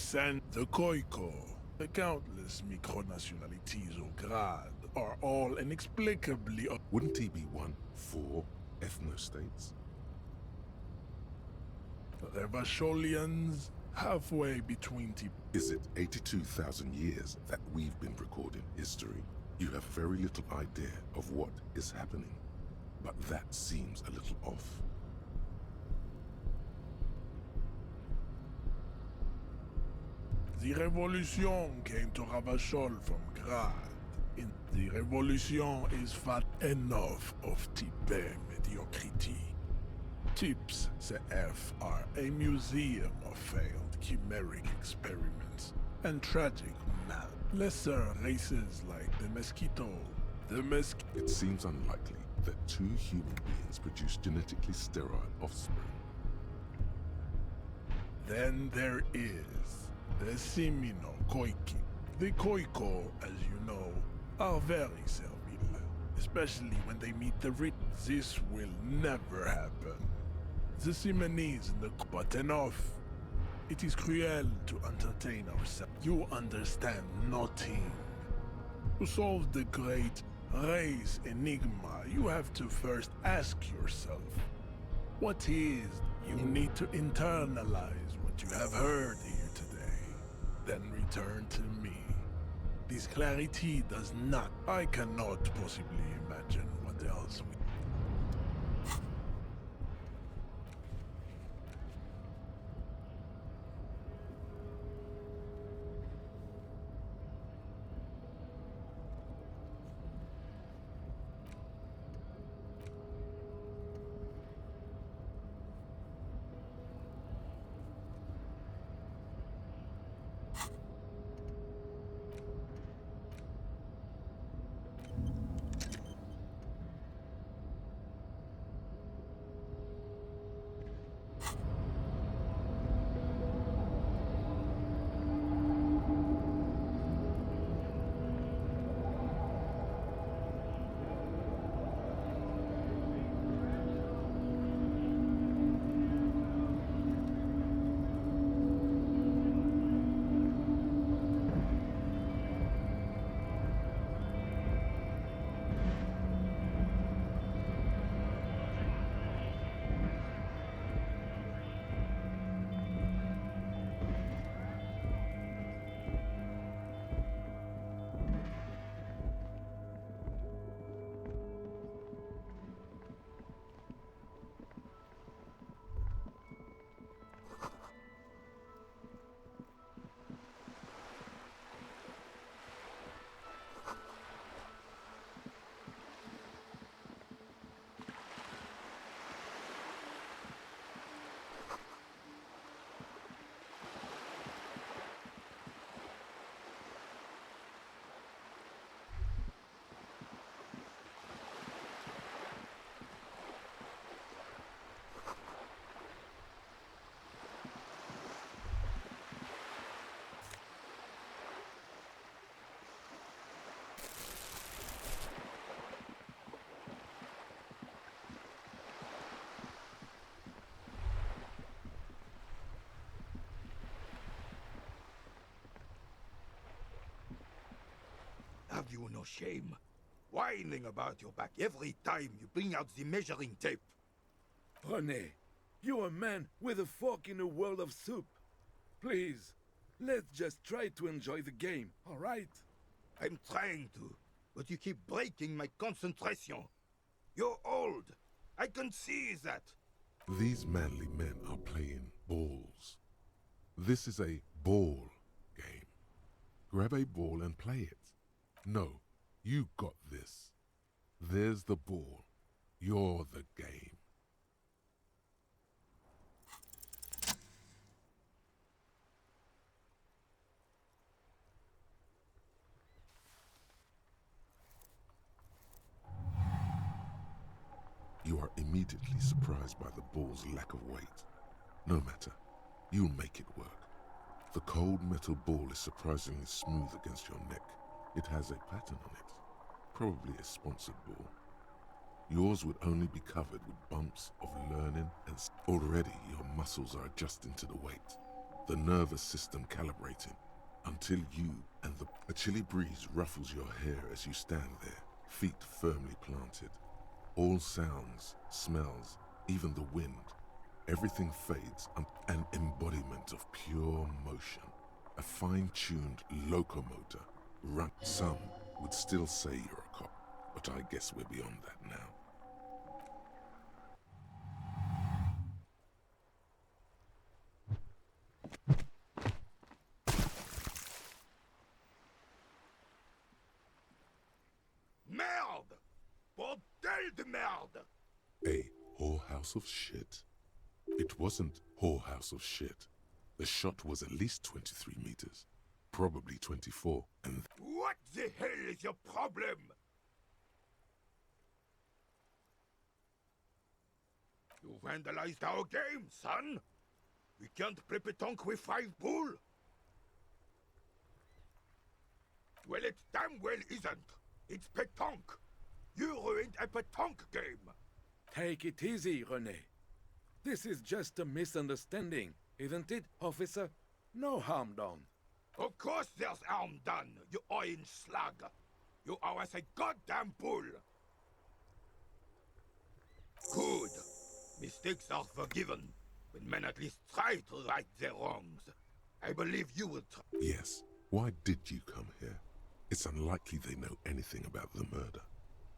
The Koiko, the countless micronationalities of Grad, are all inexplicably... Wouldn't he be 1-4 ethnostates? The Revacholians, halfway between Is it 82,000 years that we've been recording history? You have very little idea of what is happening, but that seems a little off. The Revolution came to Ravachol from Grad. The Revolution is fat enough of type mediocrity. Tips CF are a museum of failed chimeric experiments and tragic mad. Lesser races like the Mosquito, It seems unlikely that 2 human beings produce genetically sterile offspring. Then there is the Simino Koiki. The Koiko, as you know, are very servile, especially when they meet the rich. This will never happen. The Simonese and the... But enough. It is cruel to entertain ourselves. You understand nothing. To solve the great race enigma, you have to first ask yourself, what is? You need to internalize what you have heard here today. Then return to me. This clarity does not. I cannot possibly imagine what else we. Have you no shame? Whining about your back every time you bring out the measuring tape. René, you're a man with a fork in a world of soup. Please, let's just try to enjoy the game, all right? I'm trying to, but you keep breaking my concentration. You're old. I can see that. These manly men are playing balls. This is a ball game. Grab a ball and play it. No, you got this. There's the ball. You're the game. You are immediately surprised by the ball's lack of weight. No matter, you'll make it work. The cold metal ball is surprisingly smooth against your neck. It has a pattern on it, probably a sponsored ball. Yours would only be covered with bumps of learning, and already your muscles are adjusting to the weight, the nervous system calibrating, until a chilly breeze ruffles your hair as you stand there, feet firmly planted. All sounds, smells, even the wind, everything fades, an embodiment of pure motion, a fine-tuned locomotor. Some would still say you're a cop, but I guess we're beyond that now. Merde! Bordel de merde! A whorehouse of shit? It wasn't whorehouse of shit. The shot was at least 23 meters. Probably 24, and... What the hell is your problem? You vandalized our game, son! We can't play pétanque with 5 bull! Well, it damn well isn't. It's pétanque. You ruined a pétanque game. Take it easy, René. This is just a misunderstanding, isn't it, officer? No harm done. Of course there's harm done, you orange slug. You owe us a goddamn bull. Good. Mistakes are forgiven when men at least try to right their wrongs. I believe you will try. Yes. Why did you come here? It's unlikely they know anything about the murder.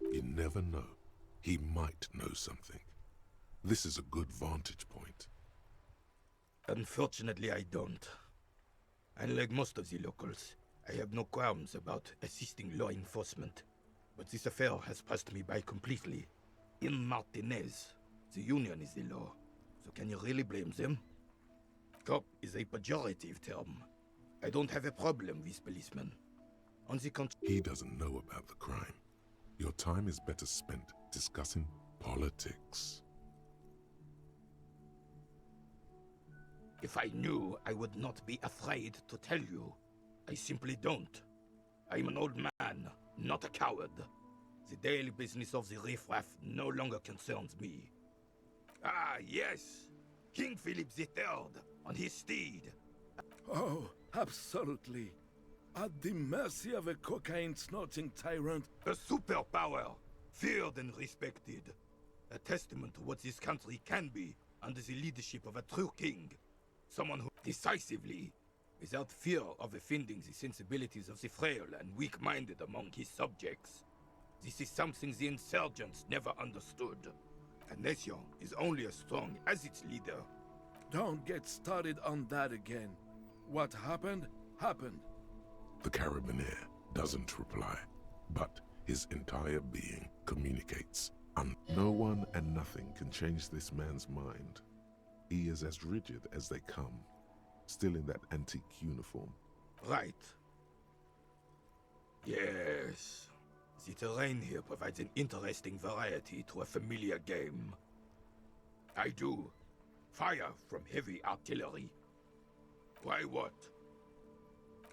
You never know. He might know something. This is a good vantage point. Unfortunately, I don't. Unlike most of the locals, I have no qualms about assisting law enforcement. But this affair has passed me by completely. In Martinez, the union is the law. So can you really blame them? Cop is a pejorative term. I don't have a problem with policemen. On the contrary, He doesn't know about the crime. Your time is better spent discussing politics. if I knew, I would not be afraid to tell you. I simply don't. I'm an old man, not a coward. The daily business of the riffraff no longer concerns me. Ah, yes! King Philip III, on his steed. Oh, absolutely. At the mercy of a cocaine-snorting tyrant. A superpower, feared and respected. A testament to what this country can be under the leadership of a true king. Someone who decisively, without fear of offending the sensibilities of the frail and weak-minded among his subjects. This is something the insurgents never understood. A nation is only as strong as its leader. Don't get started on that again. What happened, happened. The Carabinier doesn't reply, but his entire being communicates. And no one and nothing can change this man's mind. He is as rigid as they come, still in that antique uniform. Right. Yes. The terrain here provides an interesting variety to a familiar game. I do. Fire from heavy artillery. Why what?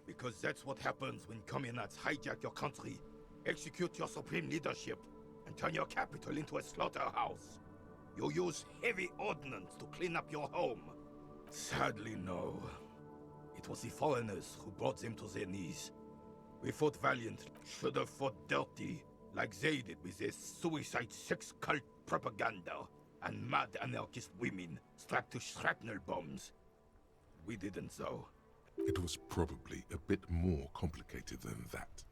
Because that's what happens when communards hijack your country, execute your supreme leadership, and turn your capital into a slaughterhouse. You use heavy ordnance to clean up your home. Sadly, no. It was the foreigners who brought them to their knees. We fought valiantly, should have fought dirty, like they did with their suicide sex cult propaganda and mad anarchist women strapped to shrapnel bombs. We didn't, though. It was probably a bit more complicated than that.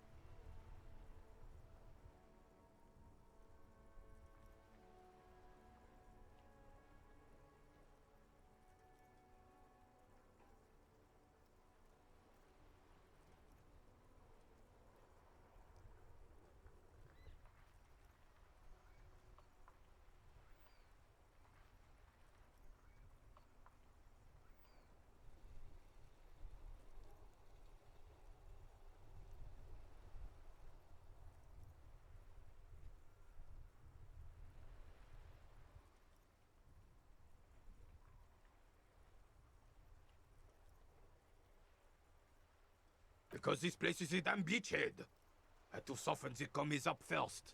Because this place is a damn beachhead. Had to soften the commies up first.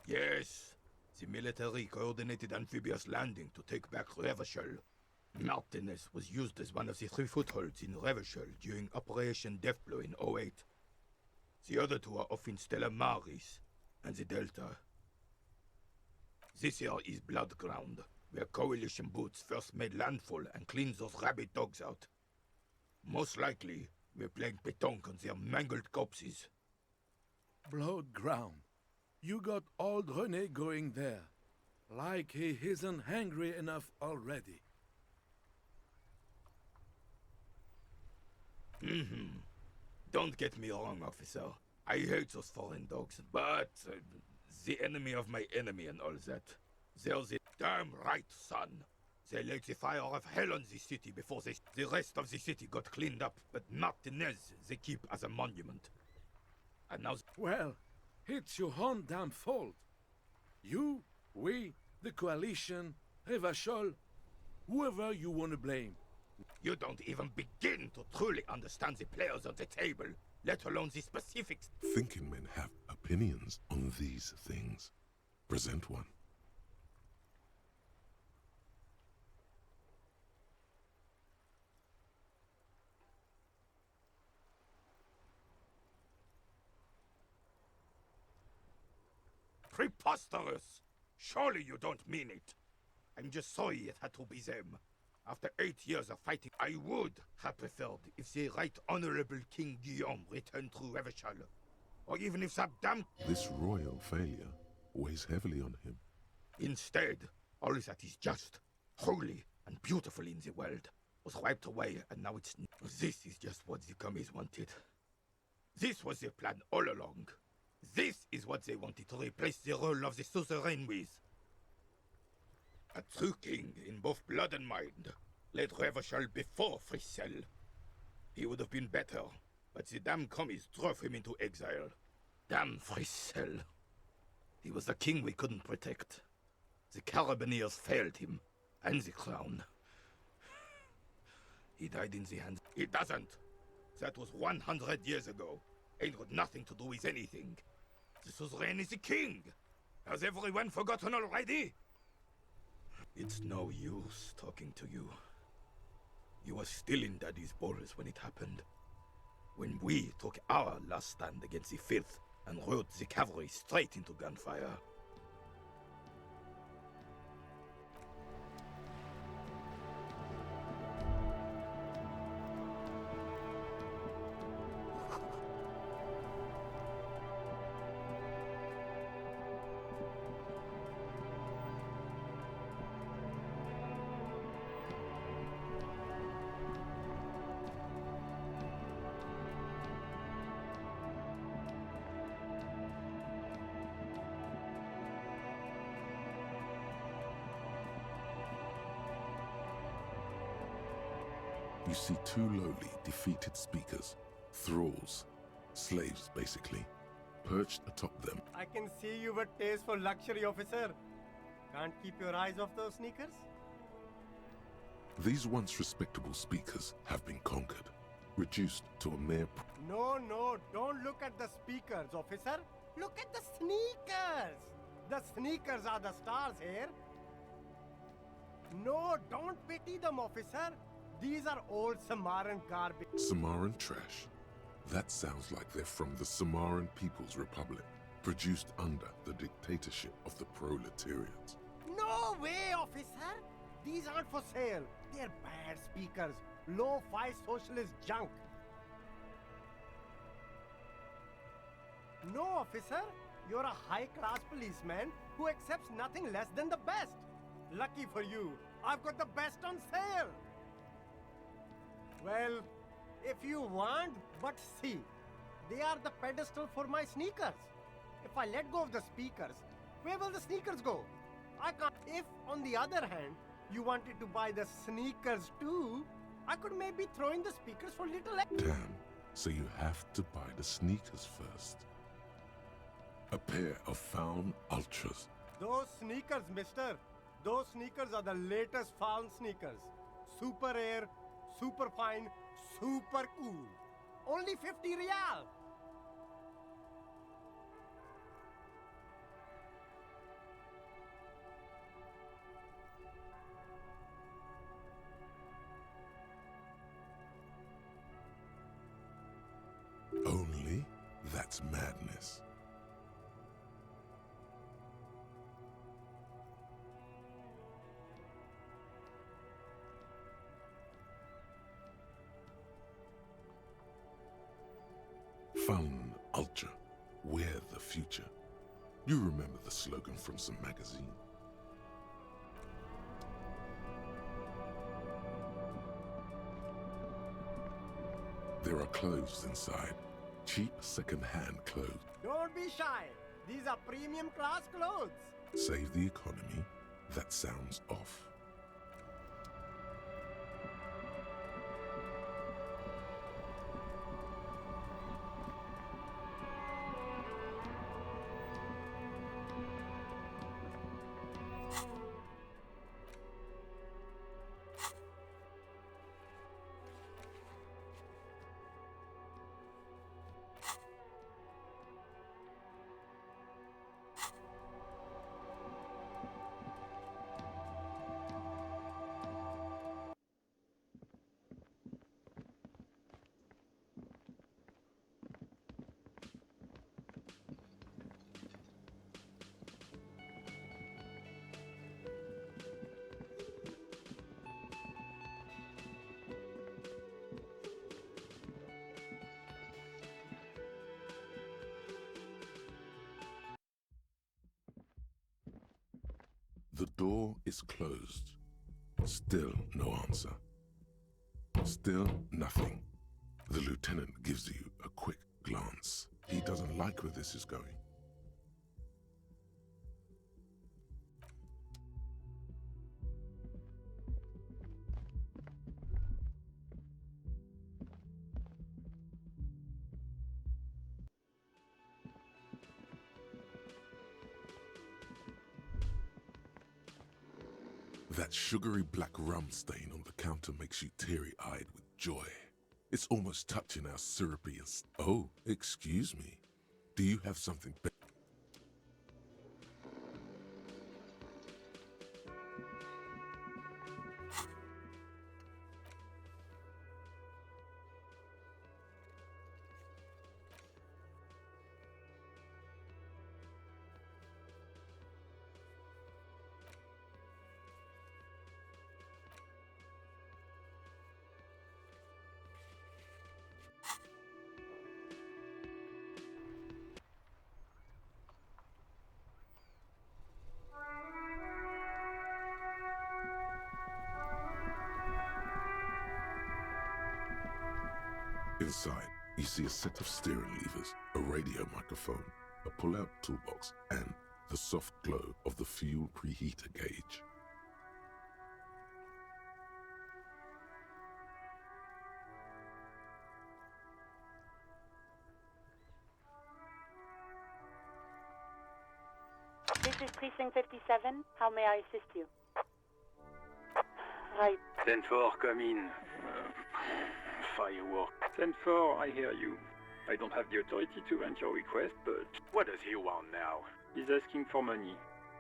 Yes, the military coordinated amphibious landing to take back Revachol. Martinez was used as one of the 3 footholds in Revachol during Operation Deathblow in 08. The other 2 are off in Stella Maris and the Delta. This here is Blood Ground, where coalition boots first made landfall and cleaned those rabid dogs out. Most likely, we're playing pétanque on their mangled corpses. Blood ground. You got old René going there. Like he isn't hungry enough already. Don't get me wrong, officer. I hate those foreign dogs, but the enemy of my enemy and all that. They're the damn right, son. They lit the fire of hell on the city before the rest of the city got cleaned up, but Martinez they keep as a monument. And now... Well, it's your own damn fault. You, we, the coalition, Revachol, whoever you want to blame. You don't even begin to truly understand the players on the table, let alone the specifics. Thinking men have opinions on these things. Present one. Preposterous! Surely you don't mean it. I'm just sorry it had to be them. After 8 years of fighting, I would have preferred if the Right Honorable King Guillaume returned to Revachol. Or even if that damn... This royal failure weighs heavily on him. Instead, all that is just, holy, and beautiful in the world was wiped away, and now it's... This is just what the commies wanted. This was their plan all along. This is what they wanted to replace the role of the suzerain with. A true king in both blood and mind led Revachol before Frissel. He would have been better, but the damn commies drove him into exile. Damn Frissel. He was the king we couldn't protect. The Carabineers failed him, and the crown. He died in the hands... He doesn't! That was 100 years ago. Ain't got nothing to do with anything. The suzerain is the king! Has everyone forgotten already? It's no use talking to you. You were still in Daddy's balls when it happened. When we took our last stand against the filth and rode the cavalry straight into gunfire. You see two lowly, defeated speakers, thralls, slaves basically, perched atop them. I can see you've a taste for luxury, officer. Can't keep your eyes off those sneakers? These once respectable speakers have been conquered, reduced to a mere... No, don't look at the speakers, officer. Look at the sneakers. The sneakers are the stars here. No, don't pity them, officer. These are old Samaran garbage. Samaran trash? That sounds like they're from the Samaran People's Republic, produced under the dictatorship of the proletariat. No way, officer! These aren't for sale. They're bad speakers. Low-fi socialist junk. No, officer. You're a high-class policeman who accepts nothing less than the best. Lucky for you, I've got the best on sale. Well, if you want, but see, they are the pedestal for my sneakers. If I let go of the speakers, where will the sneakers go? I can't. If, on the other hand, you wanted to buy the sneakers too, I could maybe throw in the speakers for little... Damn, so you have to buy the sneakers first. A pair of Faun Ultras. Those sneakers, mister. Those sneakers are the latest Faun sneakers. Super Air, super fine, super cool. Only 50 real. Only? That's madness. Faun Ultra, we're the future. You remember the slogan from some magazine. There are clothes inside. Cheap second-hand clothes. Don't be shy. These are premium class clothes. Save the economy? That sounds off. The door is closed. Still no answer. Still nothing. The lieutenant gives you a quick glance. He doesn't like where this is going. That sugary black rum stain on the counter makes you teary-eyed with joy. It's almost touching our syrupy and... Oh, excuse me. Do you have something better? Inside, you see a set of steering levers, a radio microphone, a pull-out toolbox, and the soft glow of the fuel preheater gauge. This is Precinct 57. How may I assist you? Right. 10-4, come in. Firework. 10-4, I hear you. I don't have the authority to grant your request, but... What does he want now? He's asking for money.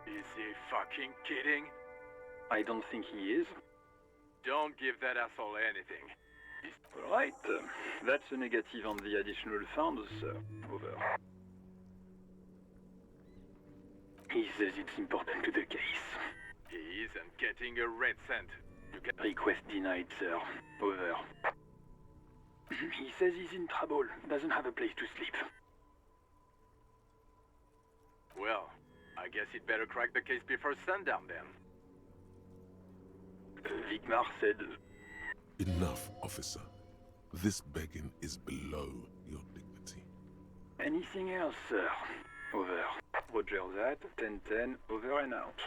Is he fucking kidding? I don't think he is. Don't give that asshole anything. Alright, that's a negative on the additional funds, sir. Over. He says it's important to the case. He isn't getting a red cent. You can... Request denied, sir. Over. He says he's in trouble, doesn't have a place to sleep. Well, I guess he'd better crack the case before sundown then. Vigmar said... Enough, officer. This begging is below your dignity. Anything else, sir? Over. Roger that, 10-10, over and out.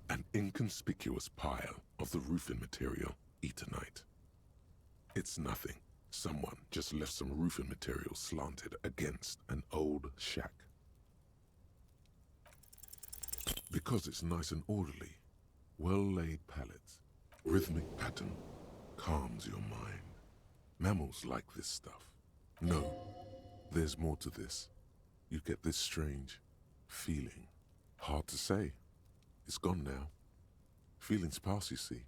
An inconspicuous pile of the roofing material, Eternite. It's nothing. Someone just left some roofing material slanted against an old shack. Because it's nice and orderly, well-laid pallets, rhythmic pattern, calms your mind. Mammals like this stuff. No, there's more to this. You get this strange feeling. Hard to say. It's gone now. Feelings pass, you see.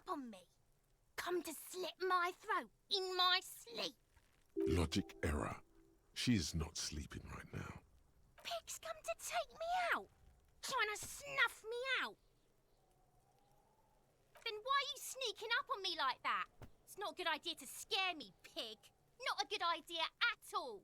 up on me? Come to slit my throat in my sleep? Logic error. She is not sleeping right now. Pigs come to take me out, trying to snuff me out. Then why are you sneaking up on me like that? It's not a good idea to scare me, pig. Not a good idea at all.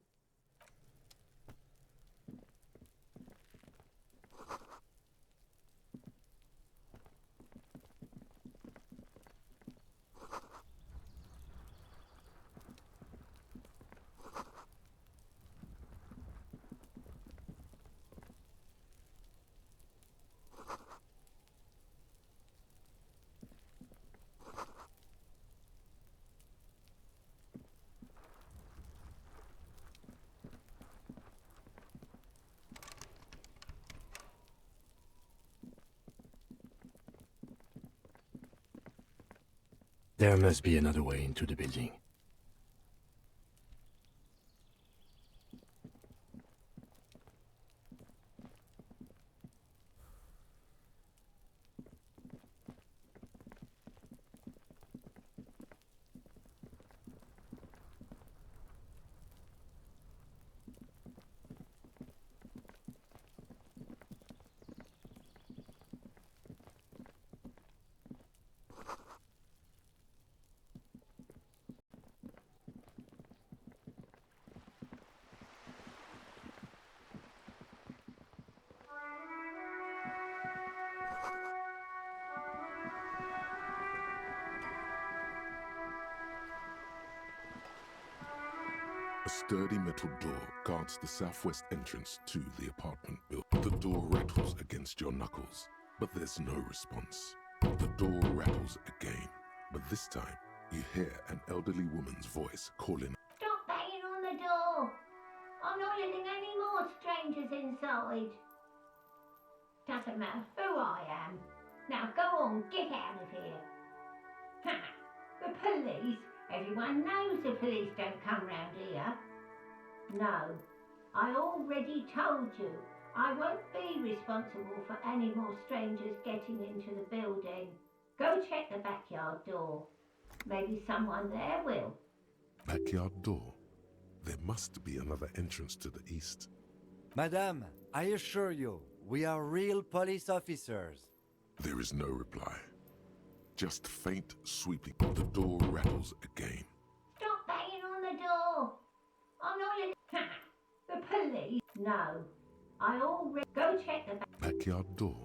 There must be another way into the building. A sturdy metal door guards the southwest entrance to the apartment building. The door rattles against your knuckles, but there's no response. The door rattles again, but this time you hear an elderly woman's voice calling. Stop banging on the door! I'm not letting any more strangers inside. Doesn't matter who I am. Now go on, get out of here. Ha! The police? Everyone knows the police don't come round here. No, I already told you. I won't be responsible for any more strangers getting into the building. Go check the backyard door. Maybe someone there will. Backyard door? There must be another entrance to the east. Madame, I assure you, we are real police officers. There is no reply. Just faint sweeping. The door rattles again. Stop banging on the door! I'm not letting... Ha! The police? No, I already... Go check the backyard door.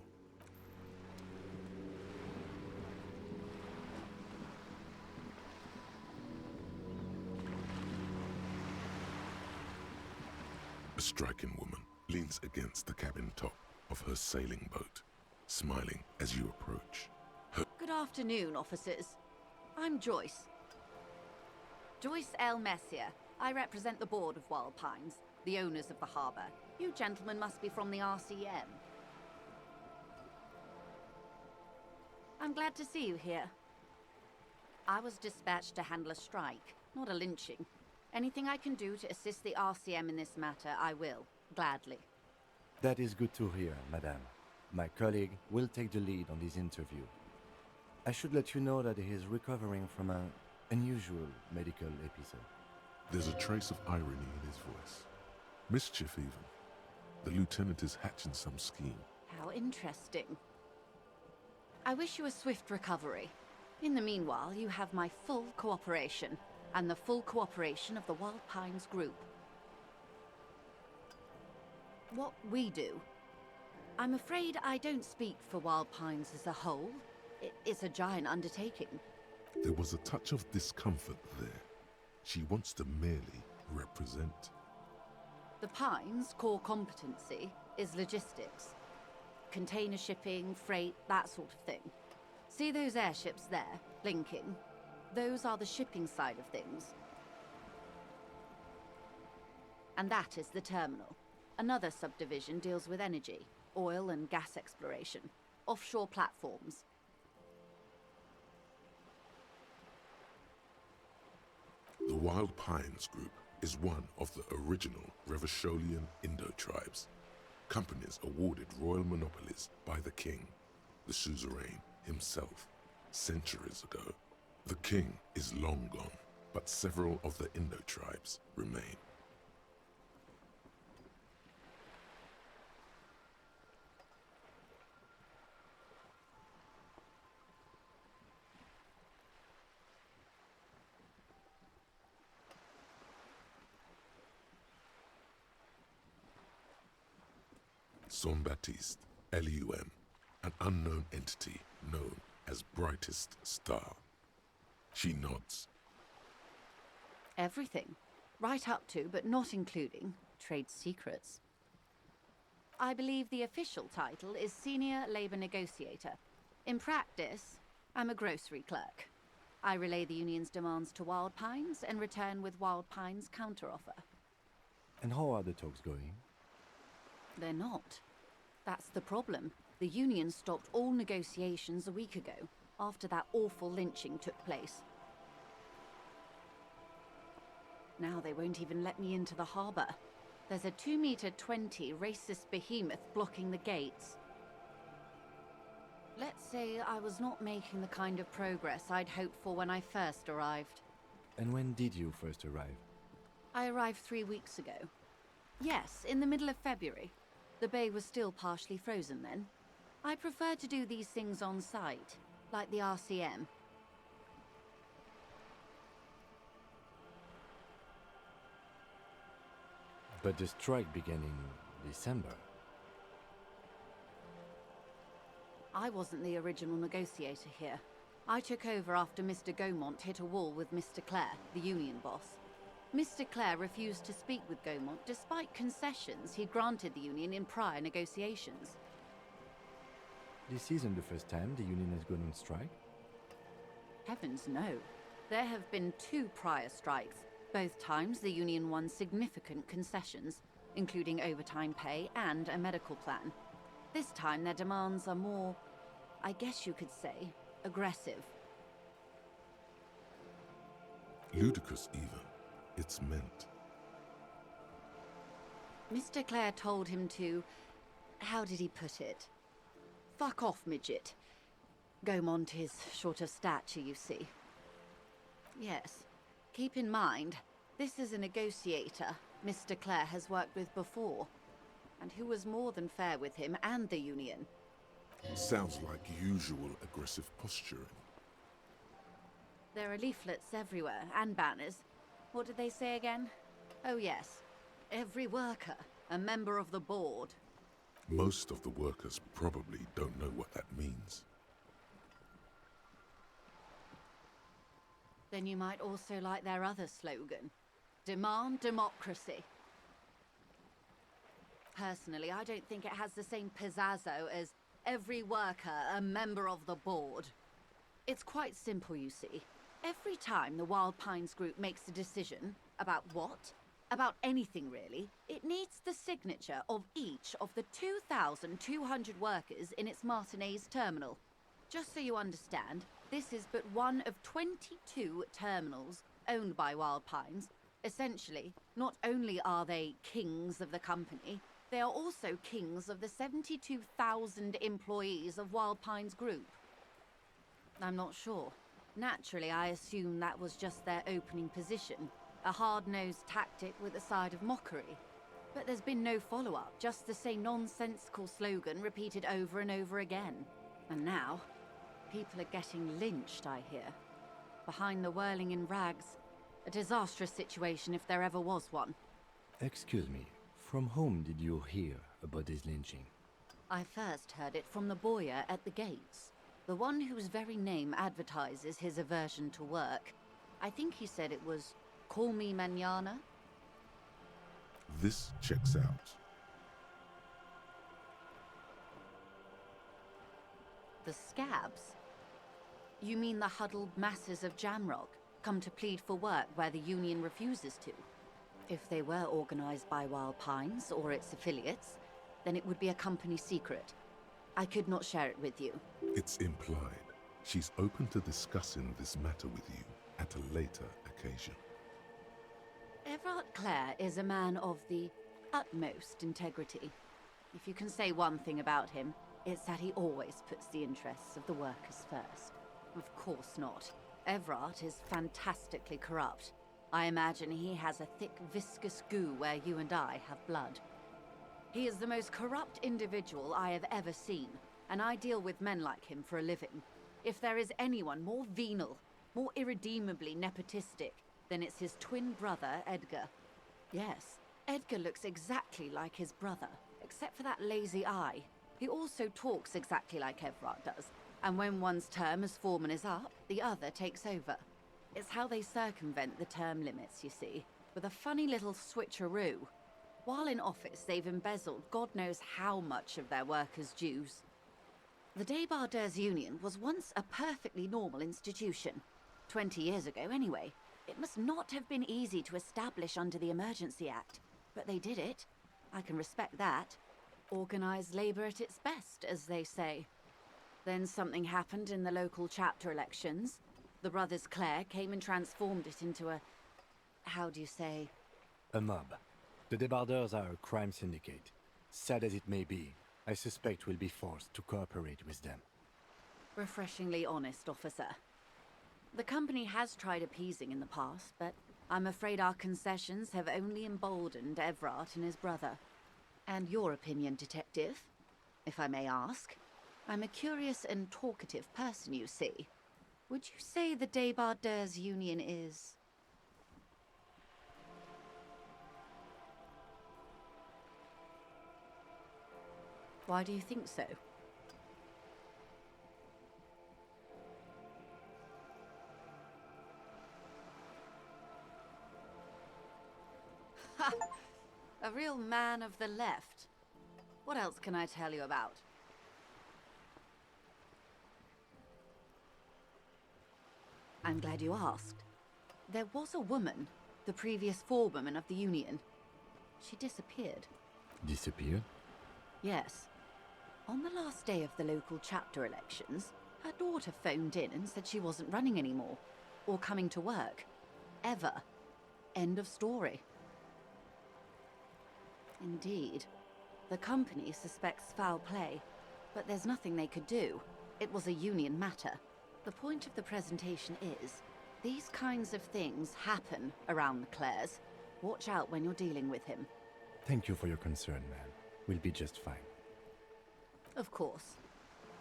A striking woman leans against the cabin top of her sailing boat, smiling as you approach. Good afternoon, officers. I'm Joyce. Joyce L. Messier. I represent the board of Wild Pines, the owners of the harbour. You gentlemen must be from the RCM. I'm glad to see you here. I was dispatched to handle a strike, not a lynching. Anything I can do to assist the RCM in this matter, I will, gladly. That is good to hear, madame. My colleague will take the lead on this interview. I should let you know that he is recovering from an unusual medical episode. There's a trace of irony in his voice. Mischief, even. The lieutenant is hatching some scheme. How interesting. I wish you a swift recovery. In the meanwhile, you have my full cooperation, and the full cooperation of the Wild Pines group. What we do. I'm afraid I don't speak for Wild Pines as a whole. It's a giant undertaking. There was a touch of discomfort there. She wants to merely represent. The Pines' core competency is logistics. Container shipping, freight, that sort of thing. See those airships there, blinking? Those are the shipping side of things. And that is the terminal. Another subdivision deals with energy, oil and gas exploration, offshore platforms. The Wild Pines Group is one of the original Revacholian Indo-tribes. Companies awarded royal monopolies by the king, the suzerain himself. centuries ago. The king is long gone, but several of the Indo tribes remain. Son Baptiste, ELYSIUM, an unknown entity known as Brightest Star. She nods. Everything. Right up to, but not including, trade secrets. I believe the official title is Senior Labor Negotiator. In practice, I'm a grocery clerk. I relay the union's demands to Wild Pines and return with Wild Pines' counteroffer. And how are the talks going? They're not. That's the problem. The union stopped all negotiations a week ago, after that awful lynching took place. Now they won't even let me into the harbour. There's a 2-meter-20 racist behemoth blocking the gates. Let's say I was not making the kind of progress I'd hoped for when I first arrived. And when did you first arrive? I arrived 3 weeks ago. Yes, in the middle of February. The bay was still partially frozen then. I prefer to do these things on site, like the RCM. But the strike began in December. I wasn't the original negotiator here. I took over after Mr. Gaumont hit a wall with Mr. Clare, the union boss. Mr. Clare refused to speak with Gaumont despite concessions he'd granted the union in prior negotiations. This isn't the first time the union has gone on strike? Heavens no. There have been 2 prior strikes. Both times the union won significant concessions, including overtime pay and a medical plan. This time their demands are more, I guess you could say, aggressive. Ludicrous even. It's meant. Mr. Clare told him to... how did he put it? Fuck off, midget. Gaumont is short of stature, you see. Yes. Keep in mind, this is a negotiator Mr. Clare has worked with before, and who was more than fair with him and the union. Sounds like usual aggressive posturing. There are leaflets everywhere, and banners. What did they say again? Oh yes, every worker, a member of the board. Most of the workers probably don't know what that means. Then you might also like their other slogan, Demand Democracy. Personally, I don't think it has the same pizzazzo as every worker, a member of the board. It's quite simple, you see. Every time the Wild Pines group makes a decision, about what? About anything really, it needs the signature of each of the 2,200 workers in its Martinez terminal. Just so you understand, this is but one of 22 terminals owned by Wild Pines. Essentially, not only are they kings of the company, they are also kings of the 72,000 employees of Wild Pines Group. I'm not sure. Naturally, I assume that was just their opening position, a hard-nosed tactic with a side of mockery. But there's been no follow-up, just the same nonsensical slogan repeated over and over again. And now, people are getting lynched, I hear. Behind the whirling in rags, a disastrous situation if there ever was one. Excuse me, from whom did you hear about this lynching? I first heard it from the boyer at the gates. The one whose very name advertises his aversion to work. I think he said it was, "Call me mañana." This checks out. The scabs? You mean the huddled masses of Jamrock, come to plead for work where the union refuses to? If they were organized by Wild Pines or its affiliates, then it would be a company secret. I could not share it with you. It's implied. She's open to discussing this matter with you at a later occasion. Everard Clare is a man of the utmost integrity. If you can say one thing about him, it's that he always puts the interests of the workers first. Of course not. Evrart is fantastically corrupt. I imagine he has a thick, viscous goo where you and I have blood. He is the most corrupt individual I have ever seen, and I deal with men like him for a living. If there is anyone more venal, more irredeemably nepotistic, then it's his twin brother, Edgar. Yes, Edgar looks exactly like his brother, except for that lazy eye. He also talks exactly like Evrart does, and when one's term as foreman is up, the other takes over. It's how they circumvent the term limits, you see, with a funny little switcheroo. While in office, they've embezzled God knows how much of their workers' dues. The Débardeurs Union was once a perfectly normal institution. 20 years ago, anyway. It must not have been easy to establish under the Emergency Act, but they did it. I can respect that. Organised labour at its best, as they say. Then something happened in the local chapter elections. The brothers Clare came and transformed it into a... how do you say? A mob. The Débardeurs are a crime syndicate. Sad as it may be, I suspect we'll be forced to cooperate with them. Refreshingly honest, officer. The company has tried appeasing in the past, but I'm afraid our concessions have only emboldened Evrart and his brother. And your opinion, detective, if I may ask? I'm a curious and talkative person, you see. Would you say the Débardeurs Union is... Why do you think so? Ha! A real man of the left. What else can I tell you about? I'm glad you asked. There was a woman, the previous forewoman of the Union. She disappeared. Disappeared? Yes. On the last day of the local chapter elections, her daughter phoned in and said she wasn't running anymore, or coming to work. Ever. End of story. Indeed. The company suspects foul play, but there's nothing they could do. It was a union matter. The point of the presentation is, these kinds of things happen around the Clares. Watch out when you're dealing with him. Thank you for your concern, ma'am. We'll be just fine. Of course.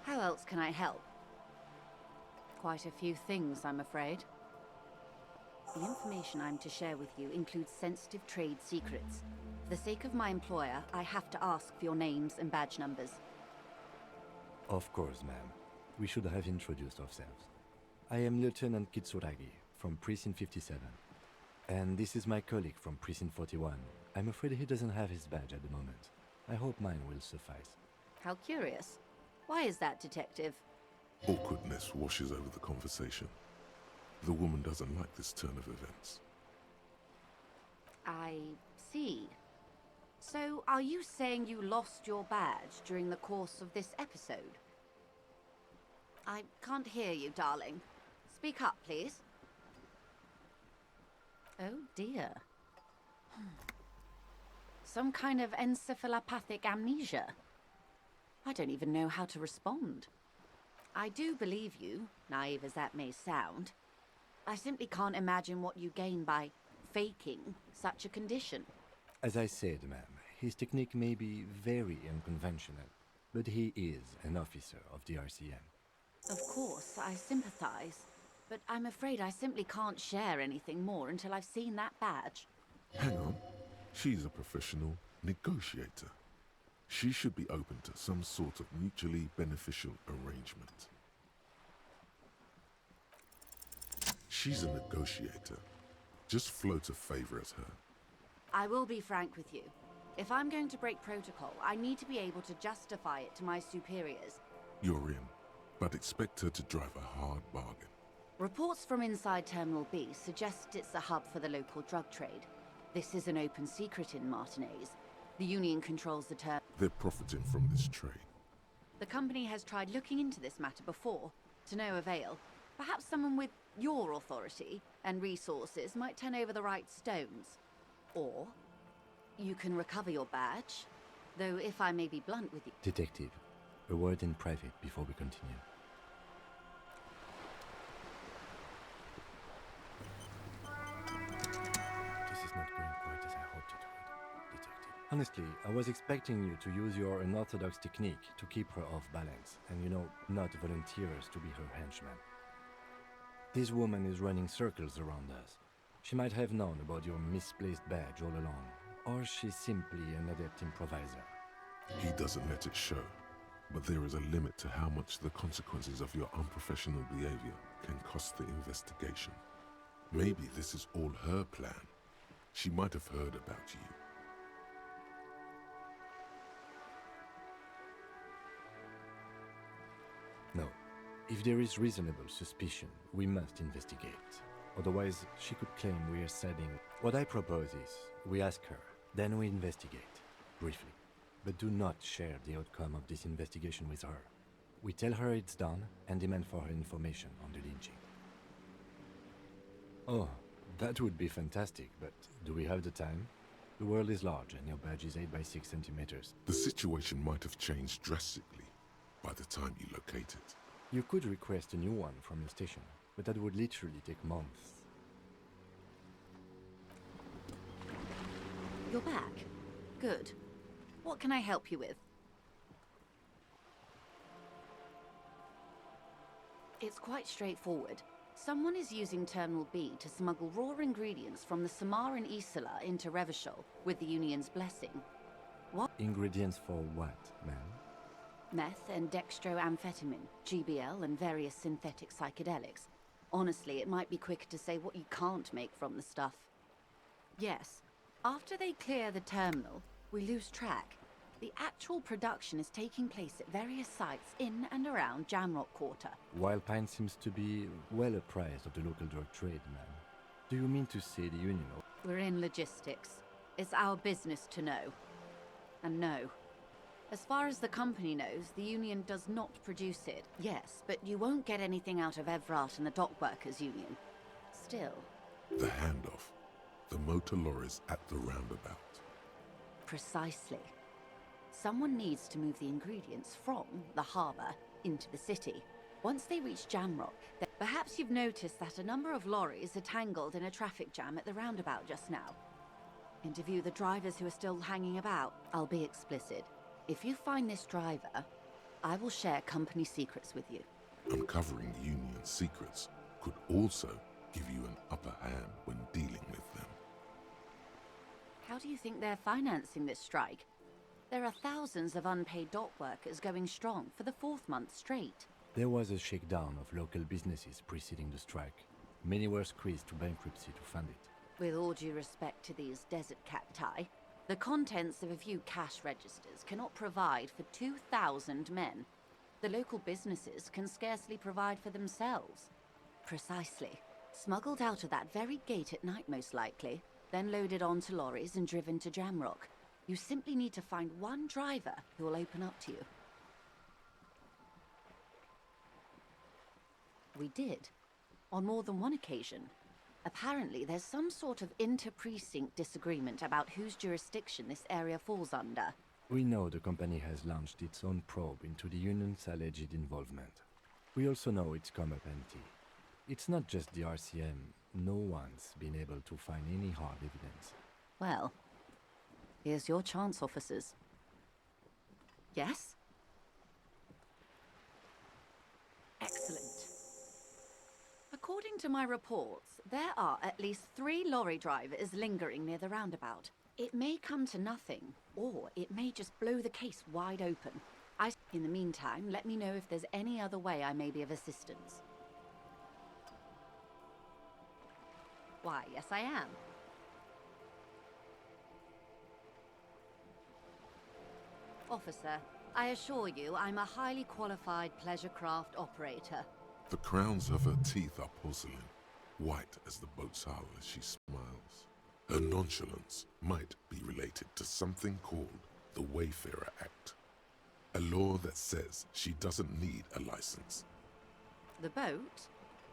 How else can I help? Quite a few things, I'm afraid. The information I'm to share with you includes sensitive trade secrets. For the sake of my employer, I have to ask for your names and badge numbers. Of course, ma'am. We should have introduced ourselves. I am Lieutenant Kitsuragi from Precinct 57. And this is my colleague from Precinct 41. I'm afraid he doesn't have his badge at the moment. I hope mine will suffice. How curious. Why is that, Detective? Awkwardness washes over the conversation. The woman doesn't like this turn of events. I see. So, are you saying you lost your badge during the course of this episode? I can't hear you, darling. Speak up, please. Oh, dear. Some kind of encephalopathic amnesia. I don't even know how to respond. I do believe you, naive as that may sound. I simply can't imagine what you gain by faking such a condition. As I said, ma'am, his technique may be very unconventional, but he is an officer of the RCM. Of course, I sympathize, but I'm afraid I simply can't share anything more until I've seen that badge. Hang on. She's a professional negotiator. She should be open to some sort of mutually beneficial arrangement. She's a negotiator. Just float a favor at her. I will be frank with you. If I'm going to break protocol, I need to be able to justify it to my superiors. You're in, but expect her to drive a hard bargain. Reports from inside Terminal B suggest it's a hub for the local drug trade. This is an open secret in Martinez. The Union controls the term. They're profiting from this trade. The company has tried looking into this matter before, to no avail. Perhaps someone with your authority and resources might turn over the right stones. Or you can recover your badge, though if I may be blunt with you... Detective, a word in private before we continue. Honestly, I was expecting you to use your unorthodox technique to keep her off balance and, not volunteer us to be her henchmen. This woman is running circles around us. She might have known about your misplaced badge all along, or she's simply an adept improviser. He doesn't let it show, but there is a limit to how much the consequences of your unprofessional behavior can cost the investigation. Maybe this is all her plan. She might have heard about you. No. If there is reasonable suspicion, we must investigate. Otherwise, she could claim we are setting... What I propose is, we ask her, then we investigate, briefly. But do not share the outcome of this investigation with her. We tell her it's done and demand for her information on the lynching. Oh, that would be fantastic, but do we have the time? The world is large and your badge is 8 by 6 centimeters. The situation might have changed drastically by the time you locate it. You could request a new one from your station, but that would literally take months. You're back. Good. What can I help you with? It's quite straightforward. Someone is using Terminal B to smuggle raw ingredients from the Samar and Isola into Revachol with the Union's blessing. What? Ingredients for what, ma'am? Meth and dextroamphetamine, GBL, and various synthetic psychedelics. Honestly, it might be quicker to say what you can't make from the stuff. Yes, after they clear the terminal, we lose track. The actual production is taking place at various sites in and around Jamrock Quarter. Wild Pine seems to be well apprised of the local drug trade, ma'am. Do you mean to say the Union... We're in logistics. It's our business to know. And no. As far as the company knows, the Union does not produce it. Yes, but you won't get anything out of Evrat and the Dock Workers Union. Still. The handoff. The motor lorries at the roundabout. Precisely. Someone needs to move the ingredients from the harbour into the city. Once they reach Jamrock, perhaps you've noticed that a number of lorries are tangled in a traffic jam at the roundabout just now. Interview the drivers who are still hanging about. I'll be explicit. If you find this driver, I will share company secrets with you. Uncovering Union secrets could also give you an upper hand when dealing with them. How do you think they're financing this strike? There are thousands of unpaid dock workers going strong for the 4th month straight. There was a shakedown of local businesses preceding the strike. Many were squeezed to bankruptcy to fund it. With all due respect to these desert cacti, the contents of a few cash registers cannot provide for 2,000 men. The local businesses can scarcely provide for themselves. Precisely. Smuggled out of that very gate at night, most likely, then loaded onto lorries and driven to Jamrock. You simply need to find one driver who will open up to you. We did. On more than one occasion. Apparently, there's some sort of inter-precinct disagreement about whose jurisdiction this area falls under. We know the company has launched its own probe into the Union's alleged involvement. We also know it's come up empty. It's not just the RCM. No one's been able to find any hard evidence. Well, here's your chance, officers. Yes? Excellent. According to my reports, there are at least 3 lorry drivers lingering near the roundabout. It may come to nothing, or it may just blow the case wide open. In the meantime, let me know if there's any other way I may be of assistance. Why, yes I am. Officer, I assure you I'm a highly qualified pleasure craft operator. The crowns of her teeth are porcelain, white as the boat's hull as she smiles. Her nonchalance might be related to something called the Wayfarer Act, a law that says she doesn't need a license. The boat?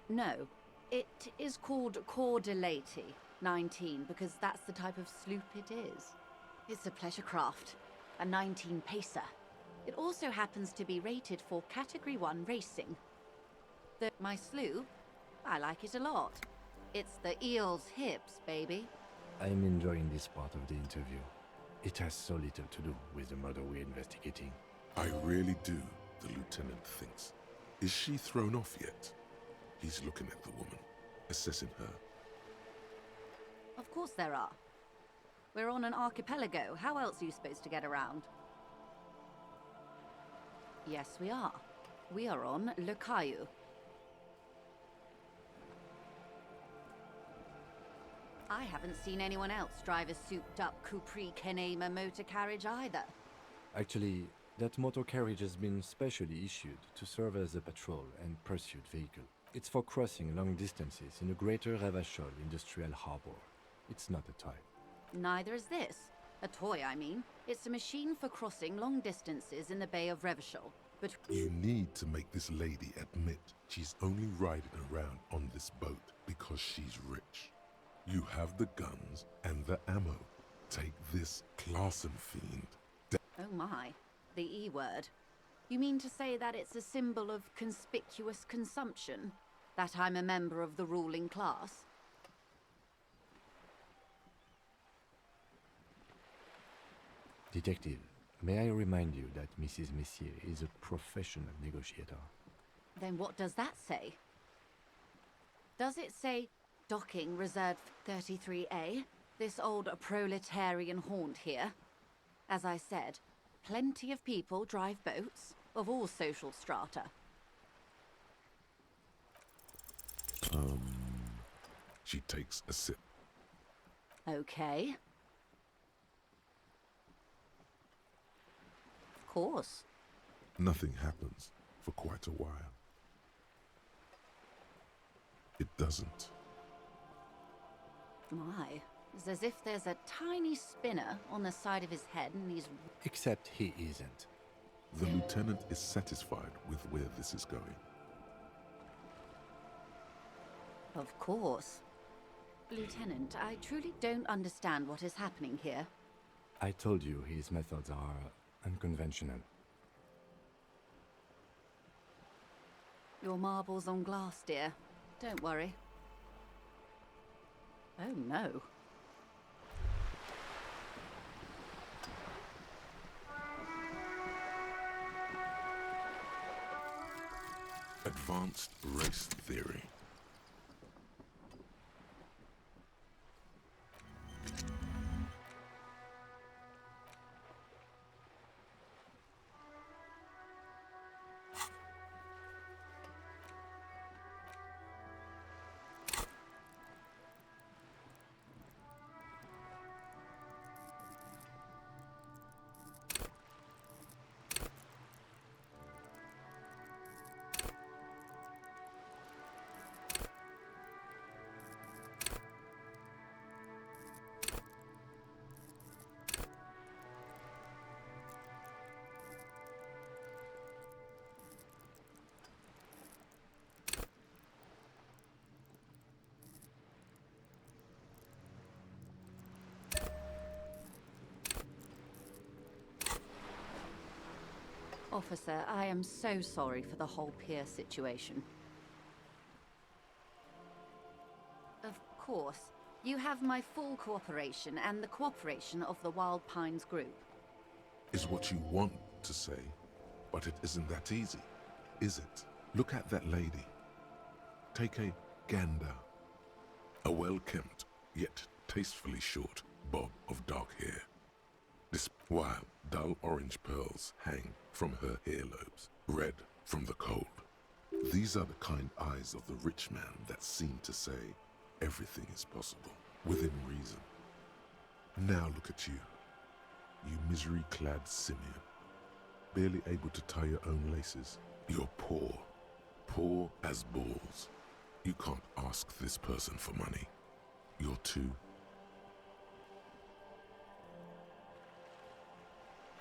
No. It is called Cor de Lady 19 because that's the type of sloop it is. It's a pleasure craft, a 19 pacer. It also happens to be rated for Category 1 racing. My sloop, I like it a lot. It's the eel's hips, baby. I'm enjoying this part of the interview. It has so little to do with the murder we're investigating. I really do, the lieutenant thinks. Is she thrown off yet? He's looking at the woman, assessing her. Of course there are. We're on an archipelago. How else are you supposed to get around? Yes, we are. We are on Le Caillou. I haven't seen anyone else drive a souped-up Capri Kenema motor carriage either. Actually, that motor carriage has been specially issued to serve as a patrol and pursuit vehicle. It's for crossing long distances in the greater Revachol industrial harbor. It's not a toy. Neither is this. A toy, I mean. It's a machine for crossing long distances in the Bay of Revachol. But you need to make this lady admit she's only riding around on this boat because she's rich. You have the guns and the ammo. Take this Clausen fiend. oh my, the E word. You mean to say that it's a symbol of conspicuous consumption? That I'm a member of the ruling class? Detective, may I remind you that Mrs. Messier is a professional negotiator? Then what does that say? Does it say docking reserved for 33A? This old proletarian haunt here? As I said, plenty of people drive boats, of all social strata. She takes a sip. Okay. Of course. Nothing happens for quite a while. It doesn't. My, it's as if there's a tiny spinner on the side of his head and he's... Except he isn't. The lieutenant is satisfied with where this is going. Of course. Lieutenant, I truly don't understand what is happening here. I told you his methods are unconventional. Your marbles on glass, dear. Don't worry. Oh no. Advanced race theory. Officer, I am so sorry for the whole pier situation. Of course, you have my full cooperation and the cooperation of the Wild Pines group. Is what you want to say, but it isn't that easy, is it? Look at that lady. Take a gander. A well-kempt, yet tastefully short bob of dark hair. While dull orange pearls hang from her earlobes, red from the cold. These are the kind eyes of the rich man that seem to say everything is possible, within reason. Now look at you, you misery-clad simian, barely able to tie your own laces. You're poor, poor as balls. You can't ask this person for money. You're too...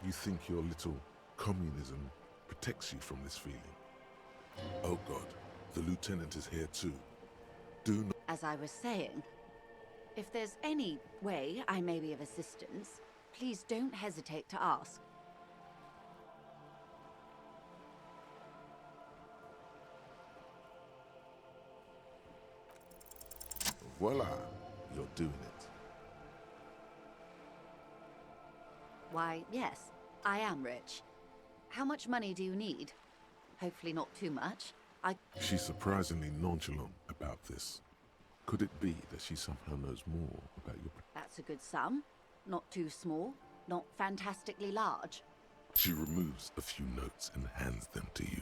You think your little communism protects you from this feeling? Oh God, the lieutenant is here too. Do not... As I was saying, if there's any way I may be of assistance, please don't hesitate to ask. Voila, you're doing it. Why, yes, I am rich. How much money do you need? Hopefully not too much. She's surprisingly nonchalant about this. Could it be that she somehow knows more about your... That's a good sum. Not too small, not fantastically large. She removes a few notes and hands them to you.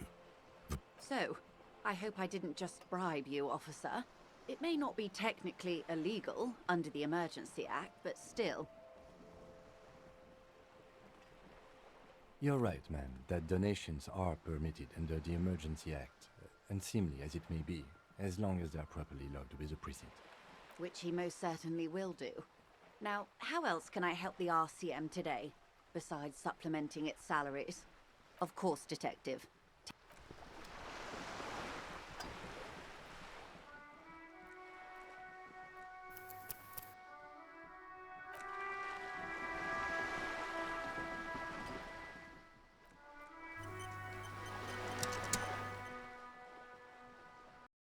So, I hope I didn't just bribe you, officer. It may not be technically illegal under the Emergency Act, but still. You're right, ma'am, that donations are permitted under the Emergency Act, unseemly as it may be, as long as they are properly logged with the precinct. Which he most certainly will do. Now, how else can I help the RCM today, besides supplementing its salaries? Of course, Detective.